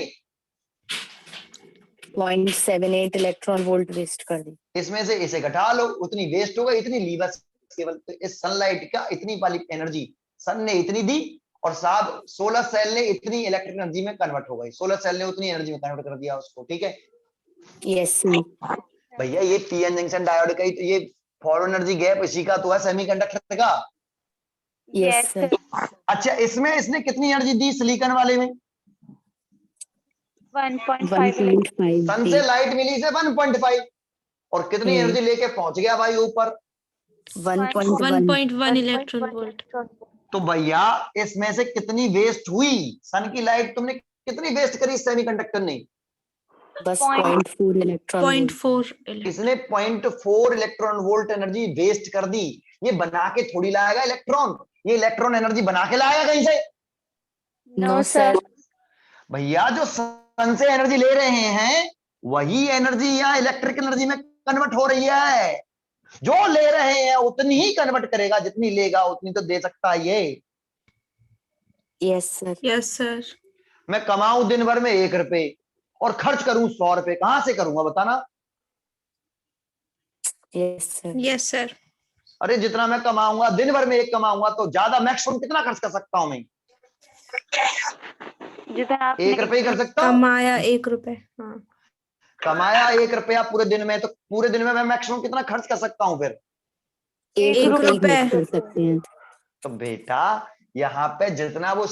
0.78 इलेक्ट्रॉन वोल्ट वेस्ट कर दी। इसमें से इसे घटा लो, उतनी वेस्ट होगा, इतनी ली बस केवल। तो इस सनलाइट का इतनी वाली एनर्जी सन ने इतनी दी, और साहब सोलर सेल ने इतनी इलेक्ट्रिक एनर्जी में कन्वर्ट हो गई, सोलर सेल ने उतनी एनर्जी में कन्वर्ट कर दिया उसको। ठीक है यस भैया, ये पीएन जंक्शन डायोड का ही तो, ये फॉरवर्ड एनर्जी गैप इसी का तो है, सेमीकंडक्टर का। Yes sir. अच्छा, इसमें इसने कितनी एनर्जी दी सिलिकॉन वाले में? 1.5। सन से लाइट मिली से 1.5, और कितनी एनर्जी लेके पहुंच गया भाई ऊपर? 1.1 इलेक्ट्रॉन वोल्ट। तो भैया इसमें से कितनी वेस्ट हुई? सन की लाइट तुमने कितनी वेस्ट करी सेमीकंडक्टर ने? बस 0.4 इलेक्ट्रॉन वोल्ट। 0.4 इसने 0.4 इलेक्ट्रॉन वोल्ट एनर्जी वेस्ट कर दी। ये बना के थोड़ी लाएगा इलेक्ट्रॉन, ये इलेक्ट्रॉन एनर्जी बना के लाएगा कहीं से? No sir. भैया जो सन से एनर्जी ले रहे हैं वही एनर्जी यहाँ इलेक्ट्रिक एनर्जी में कन्वर्ट हो रही है। जो ले रहे हैं उतनी ही कन्वर्ट करेगा, जितनी लेगा उतनी तो दे सकता है ये। Yes sir. Yes sir. मैं कमाऊं दिन भर में 1 रुपए और खर्च करूं 100 रुपए, कहां से करूंगा बताना? Yes sir. Yes sir. अरे जितना मैं कमाऊंगा, दिन भर में एक कमाऊंगा तो ज्यादा मैक्सिमम कितना खर्च कर सकता हूं मैं? जितना आपने 1 रुपए ही कर सकता हूं। कमाया 1 रुपए। हाँ। कमाया 1 रुपया पूरे दिन में, तो पूरे दिन में मैं मैक्सिमम कितना खर्च कर सकता हूं फिर? 1 एक रुपए ही रुपए। खर्च कर सकते हैं। तो बेटा यहाँ पे जितना वो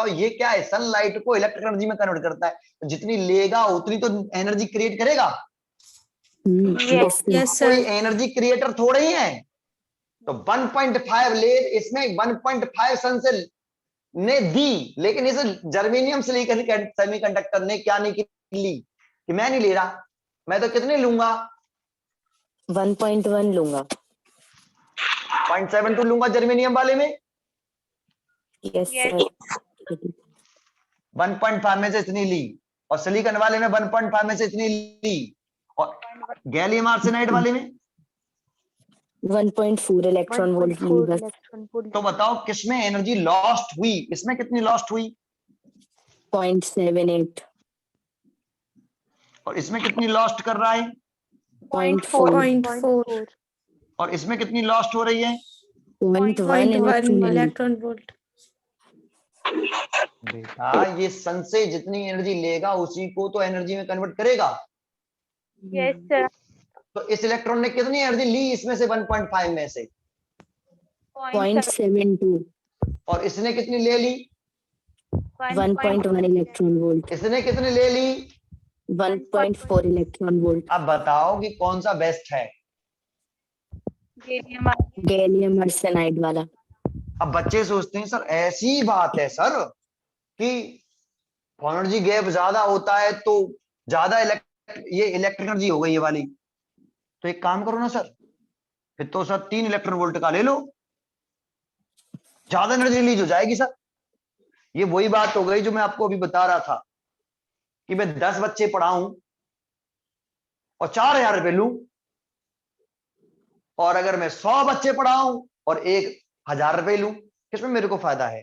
ये क्या है, सनलाइट को इलेक्ट्रिक एनर्जी में कन्वर्ट करता है, तो जितनी लेगा उतनी तो एनर्जी क्रिएट करेगा। यस यस कोई सर। एनर्जी क्रिएटर थोड़े ही है। तो 1.5 ले, इसमें 1.5 सन से ने दी, लेकिन इस जर्मेनियम सिलिकॉन सेमीकंडक्टर ने क्या नहीं ली कि मैं नहीं ले रहा, मैं तो कितने लूंगा? 1.1 लूंगा। 0.72 लूंगा जर्मेनियम वाले में। Yes sir. 1.5 में से इतनी ली, और सिलिकॉन वाले में 1.5 में से इतनी ली, और गैलियम आर्सेनाइड वाले में 1.4 इलेक्ट्रॉन वोल्ट ली बस। तो बताओ किसमें एनर्जी लॉस्ट हुई? इसमें कितनी लॉस्ट हुई? 0.78। और इसमें कितनी लॉस्ट कर रहा है? 0.4। 0.4। और इसमें कितनी लॉस्ट हो रही है? 0.1 0.1 इलेक्ट्रॉन। Electron volt. बेटा ये सन से जितनी एनर्जी लेगा उसी को तो एनर्जी में कन्वर्ट करेगा। Yes sir. तो इस इलेक्ट्रॉन ने कितनी एनर्जी ली इसमें से 1.5 में से? 0.72। और इसने कितनी ले ली? 1.1 इलेक्ट्रॉन वोल्ट। इसने कितनी ले ली? 1.4 इलेक्ट्रॉन वोल्ट। अब बताओ कि कौन सा बेस्ट है? गैलियम आर्सेनाइड वाला। अब बच्चे सोचते हैं सर ऐसी बात है सर कि एनर्जी गैप ज्यादा होता है तो ज्यादा ये इलेक्ट्रिक एनर्जी हो गई ये वाली। तो एक काम करो ना सर, फिर तो सर 3 इलेक्ट्रॉन वोल्ट का ले लो, ज्यादा एनर्जी रिलीज हो जाएगी सर। ये वही बात हो गई जो मैं आपको अभी बता रहा था कि मैं 10 बच्चे पढ़ाऊं और 4000 रुपए लूं, और अगर मैं 100 बच्चे पढ़ाऊं और 1000 रुपए लूं, किसमें मेरे को फायदा है?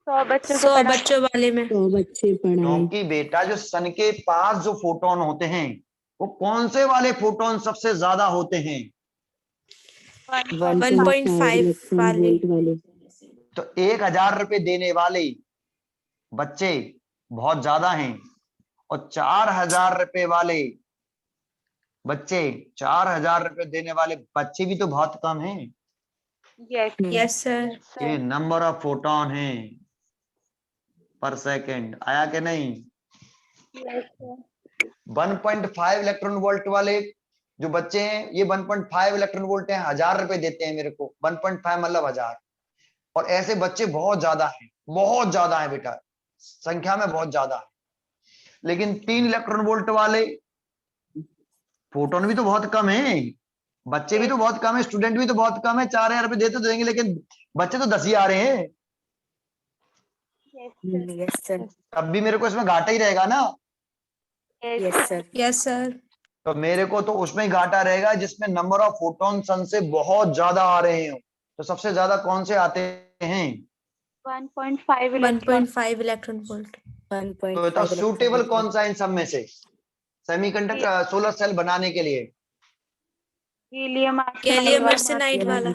100 बच्चों 100 बच्चों वाले में। 100 बच्चे पढ़ाए। क्योंकि बेटा जो सन के पास जो फोटोन होते हैं वो कौन से वाले फोटोन सबसे ज्यादा होते हैं? 1.5 वाले। तो 1000 रुपए देने वाले बच्चे बहुत ज्यादा हैं, और 4000 रुपए वाले बच्चे, 4000 रुपए देने वाले बच्चे भी तो बहुत कम हैं। Yes sir. ये नंबर ऑफ फोटोन है पर सेकंड, आया कि नहीं? 1.5 इलेक्ट्रॉन वोल्ट वाले जो बच्चे हैं, ये 1.5 इलेक्ट्रॉन वोल्ट है, 1000 रुपए देते हैं मेरे को। 1.5 मतलब 1000। और ऐसे बच्चे बहुत ज्यादा हैं, बहुत ज्यादा है बेटा, संख्या में बहुत ज्यादा है। लेकिन 3 इलेक्ट्रॉन वोल्ट वाले फोटोन भी तो बहुत कम है, बच्चे भी तो बहुत कम है, स्टूडेंट भी तो बहुत कम है। 4000 रुपए देते तो देंगे, लेकिन बच्चे तो 10 ही आ रहे हैं। Yes sir. तब भी मेरे को इसमें घाटा ही रहेगा ना। Yes sir. Yes sir. तो मेरे को तो उसमें ही घाटा रहेगा जिसमें नंबर ऑफ फोटोन सन से बहुत ज्यादा आ रहे हैं। तो सबसे ज्यादा कौन से आते हैं? 1.5 1.5 इलेक्ट्रॉन वोल्ट। तो बताओ सूटेबल कौन सा है इन सब में से सेमीकंडक्टर सोलर सेल बनाने के लिए? गैलियम गैलियम आर्सेनाइड वाला।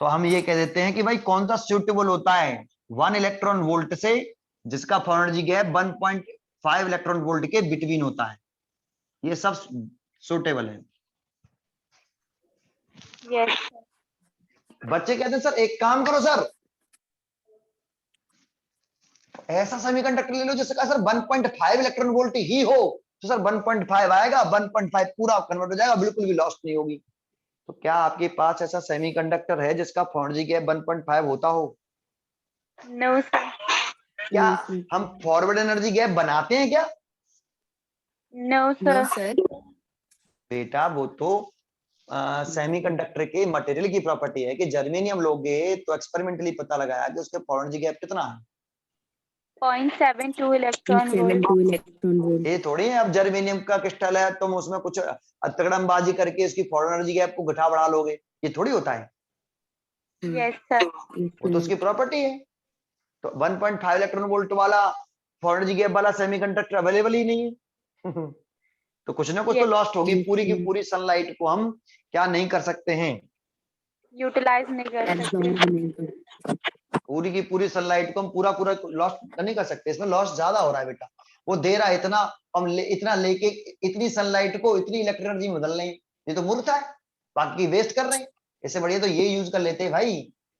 तो हम ये कह देते हैं कि भाई कौन सा सूटेबल होता है 1 इलेक्ट्रॉन वोल्ट से, जिसका एनर्जी गैप 1.5 इलेक्ट्रॉन वोल्ट के बिटवीन होता है। ये सब सूटेबल है। यस। बच्चे कहते हैं सर एक काम करो सर, ऐसा सेमीकंडक्टर ले लो जिसका सर 1.5 इलेक्ट्रॉन वोल्ट ही हो। तो सर 1.5 आएगा, 1.5 पूरा कन्वर्ट हो जाएगा, बिल्कुल भी लॉस्ट नहीं होगी। तो क्या आपके पास ऐसा सेमीकंडक्टर है जिसका एनर्जी गैप 1.5 होता हो? No sir. क्या हम फॉरवर्ड एनर्जी गैप बनाते हैं क्या? No sir. बेटा वो तो सेमीकंडक्टर के मटेरियल की प्रॉपर्टी है कि जर्मेनियम लोगे तो एक्सपेरिमेंटली पता लगाया कि उसके एनर्जी गैप कितना है? 0.72 इलेक्ट्रॉन वोल्ट। ये थोड़ी है अब जर्मेनियम का क्रिस्टल है तुम उसमें कुछ तगड़मबाजी करके इसकी फॉरवर्ड एनर्जी गैप को घटा बढ़ा लोगे, ये थोड़ी होता है। Yes sir. वो तो उसकी प्रॉपर्टी है। तो 1.5 इलेक्ट्रॉन वोल्ट वाला 400 गैप वाला सेमीकंडक्टर अवेलेबल ही नहीं है। तो कुछ ना कुछ तो Yes. लॉस्ट होगी, पूरी की पूरी सनलाइट को हम क्या नहीं कर सकते हैं, यूटिलाइज नहीं कर सकते। एब्जॉर्ब नहीं कर पूरी की पूरी सनलाइट को हम पूरा लॉस्ट नहीं कर सकते। इसमें लॉस ज्यादा हो रहा है बेटा, वो दे रहा है इतना, हम इतना लेके इतनी सनलाइट को इतनी इलेक्ट्रिक एनर्जी में बदल रहे हैं, ये तो मूर्खता है, बाकी वेस्ट कर रहे हैं। इससे बढ़िया तो ये यूज कर लेते हैं भाई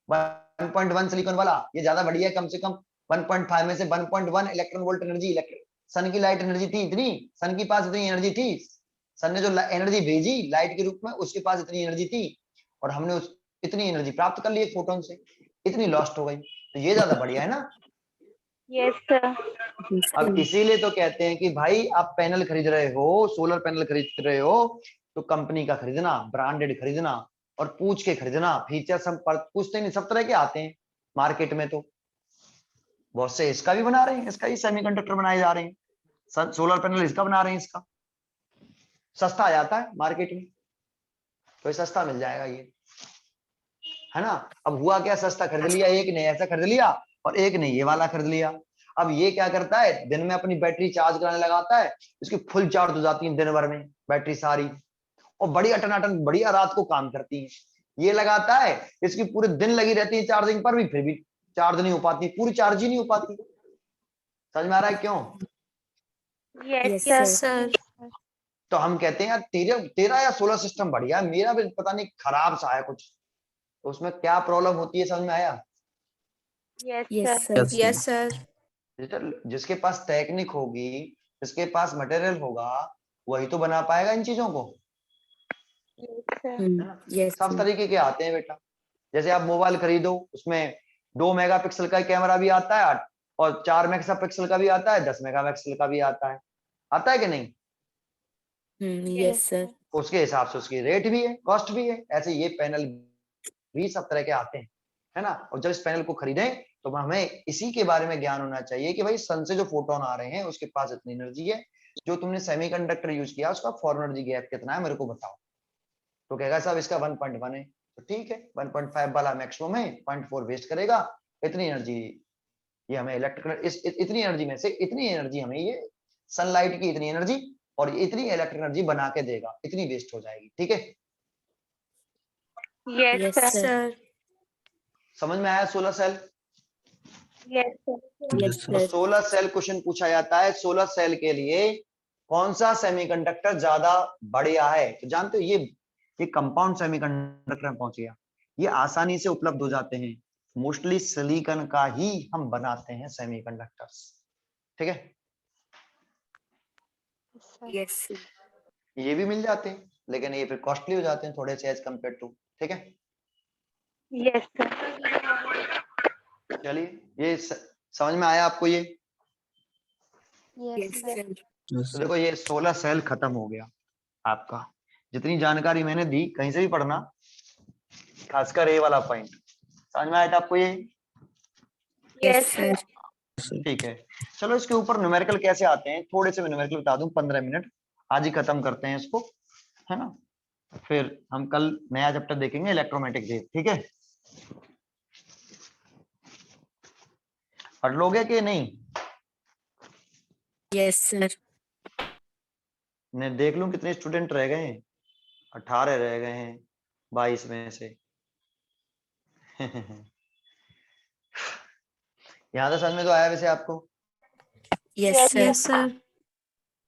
1.1 सिलिकॉन वाला, ये ज्यादा बढ़िया है। कम से कम 1.5 में से 1.1 इलेक्ट्रॉन वोल्ट एनर्जी, सन की लाइट एनर्जी थी इतनी, सन के पास इतनी एनर्जी थी, सन ने जो एनर्जी भेजी लाइट के रूप में उसके पास इतनी एनर्जी थी, और हमने उस इतनी एनर्जी प्राप्त कर ली एक फोटोन से, इतनी लॉस्ट हो गई, तो ये ज्यादा बढ़िया है ना। Yes sir. अब इसीलिए तो कहते हैं कि भाई आप पैनल खरीद रहे हो, सोलर पैनल खरीद रहे हो, तो कंपनी का खरीदना, ब्रांडेड खरीदना, और पूछ के खरीदना। फीचर सब पूछते नहीं, सब तरह के आते हैं मार्केट में, तो बहुत से इसका भी बना रहे हैं, इसका ही सेमीकंडक्टर बनाए जा रहे हैं, सोलर पैनल इसका बना रहे हैं, इसका सस्ता आ जाता है मार्केट में, तो सस्ता मिल जाएगा ये, है ना। अब हुआ क्या, सस्ता खरीद लिया, एक ने ऐसा खरीद लिया और एक ने ये वाला खरीद लिया। अब ये क्या करता है, दिन में अपनी बैटरी चार्ज कराने लगाता है, इसकी फुल चार्ज हो जाती है दिन भर में बैटरी सारी, और बढ़िया टनाटन बढ़िया रात को काम करती है। ये लगाता है, इसकी पूरे दिन लगी रहती है चार्जिंग पर भी, फिर भी चार्ज नहीं हो पाती, पूरी चार्ज ही नहीं हो पाती। समझ में आ रहा है क्यों? Yes yes sir. सर। तो हम कहते हैं यार तेरा या सोलर सिस्टम बढ़िया है, मेरा भी पता नहीं खराब सा है कुछ, तो उसमें क्या प्रॉब्लम होती है, समझ में आया? Yes yes sir. Sir yes sir. जिसके पास टेक्निक होगी, जिसके पास मटेरियल होगा, वही तो बना पाएगा इन चीजों को, यस सर। है ना। यस सब तरीके के आते हैं बेटा, जैसे आप मोबाइल खरीदो, उसमें 2 मेगापिक्सल का कैमरा भी आता है, और 4 मेगापिक्सल का भी आता है, 10 मेगापिक्सल का भी आता है कि नहीं? यस सर उसके हिसाब से उसकी रेट भी है, कॉस्ट भी है। ऐसे ये पैनल भी सब तरह के आते हैं, है ना। और जब इस पैनल को खरीदें तो हमें इसी के बारे में ज्ञान होना चाहिए कि भाई सन से जो फोटोन आ रहे हैं उसके पास इतनी एनर्जी है, जो तुमने सेमीकंडक्टर यूज किया उसका फॉरन एनर्जी गैप कितना है मेरे को बताओ। तो कहेगा साहब इसका 1.1 है, तो ठीक है 1.5 वाला मैक्सिमम है, 0.4 वेस्ट करेगा, इतनी एनर्जी ये हमें इलेक्ट्रिकल इतनी एनर्जी में से इतनी एनर्जी हमें ये सनलाइट की इतनी एनर्जी और इतनी इलेक्ट्रिक एनर्जी बना के देगा, इतनी वेस्ट हो जाएगी, ठीक है। Yes yes sir. सर समझ में आया solar cell? Yes sir. Yes तो सर सोलर सेल क्वेश्चन पूछा जाता है, सोलर सेल के लिए कौन सा सेमीकंडक्टर ज्यादा बढ़िया है? तो जानते हो ये कंपाउंड सेमीकंडक्टर में पहुंच गया, ये आसानी से उपलब्ध हो जाते हैं, मोस्टली सिलिकॉन का ही हम बनाते हैं सेमीकंडक्टर्स, ठीक है। यस ये भी मिल जाते हैं लेकिन ये फिर कॉस्टली हो जाते हैं थोड़े से एज कम्पेयर टू, ठीक है। Yes sir. चलिए ये समझ में आया आपको ये? यस सर तो देखो ये सोलर सेल खत्म हो गया आपका। जितनी जानकारी मैंने दी कहीं से भी पढ़ना, खासकर ये वाला पॉइंट समझ में आया था आपको ये? यस सर ठीक है। चलो इसके ऊपर न्यूमेरिकल कैसे आते हैं, थोड़े से मैं न्यूमेरिकल बता दूं, 15 मिनट आज ही खत्म करते हैं इसको, है ना। फिर हम कल नया चैप्टर देखेंगे इलेक्ट्रोमैग्नेटिक वेव, ठीक है। पढ़ लोगे कि नहीं? यस सर मैं देख लूं कितने स्टूडेंट रह गए हैं, 18 रह गए हैं 22 में से। यहाँ तो समझ में तो आया वैसे आपको? Yes sir yes sir.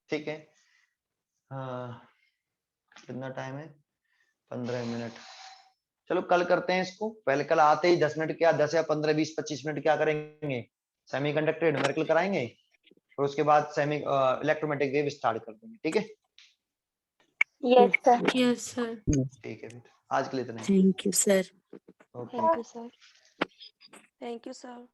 ठीक है। हाँ कितना टाइम है? 15 मिनट। चलो कल करते हैं इसको, पहले कल आते ही 10 मिनट क्या 10 या 15 20 25 मिनट क्या करेंगे, सेमीकंडक्टर न्यूमेरिकल कराएंगे, और उसके बाद इलेक्ट्रोमैग्नेटिक वेव स्टार्ट कर देंगे, ठीक है। Yes sir. Yes sir. ठीक है आज के लिए इतना ही। Thank you sir okay. Thank you sir. Thank you sir.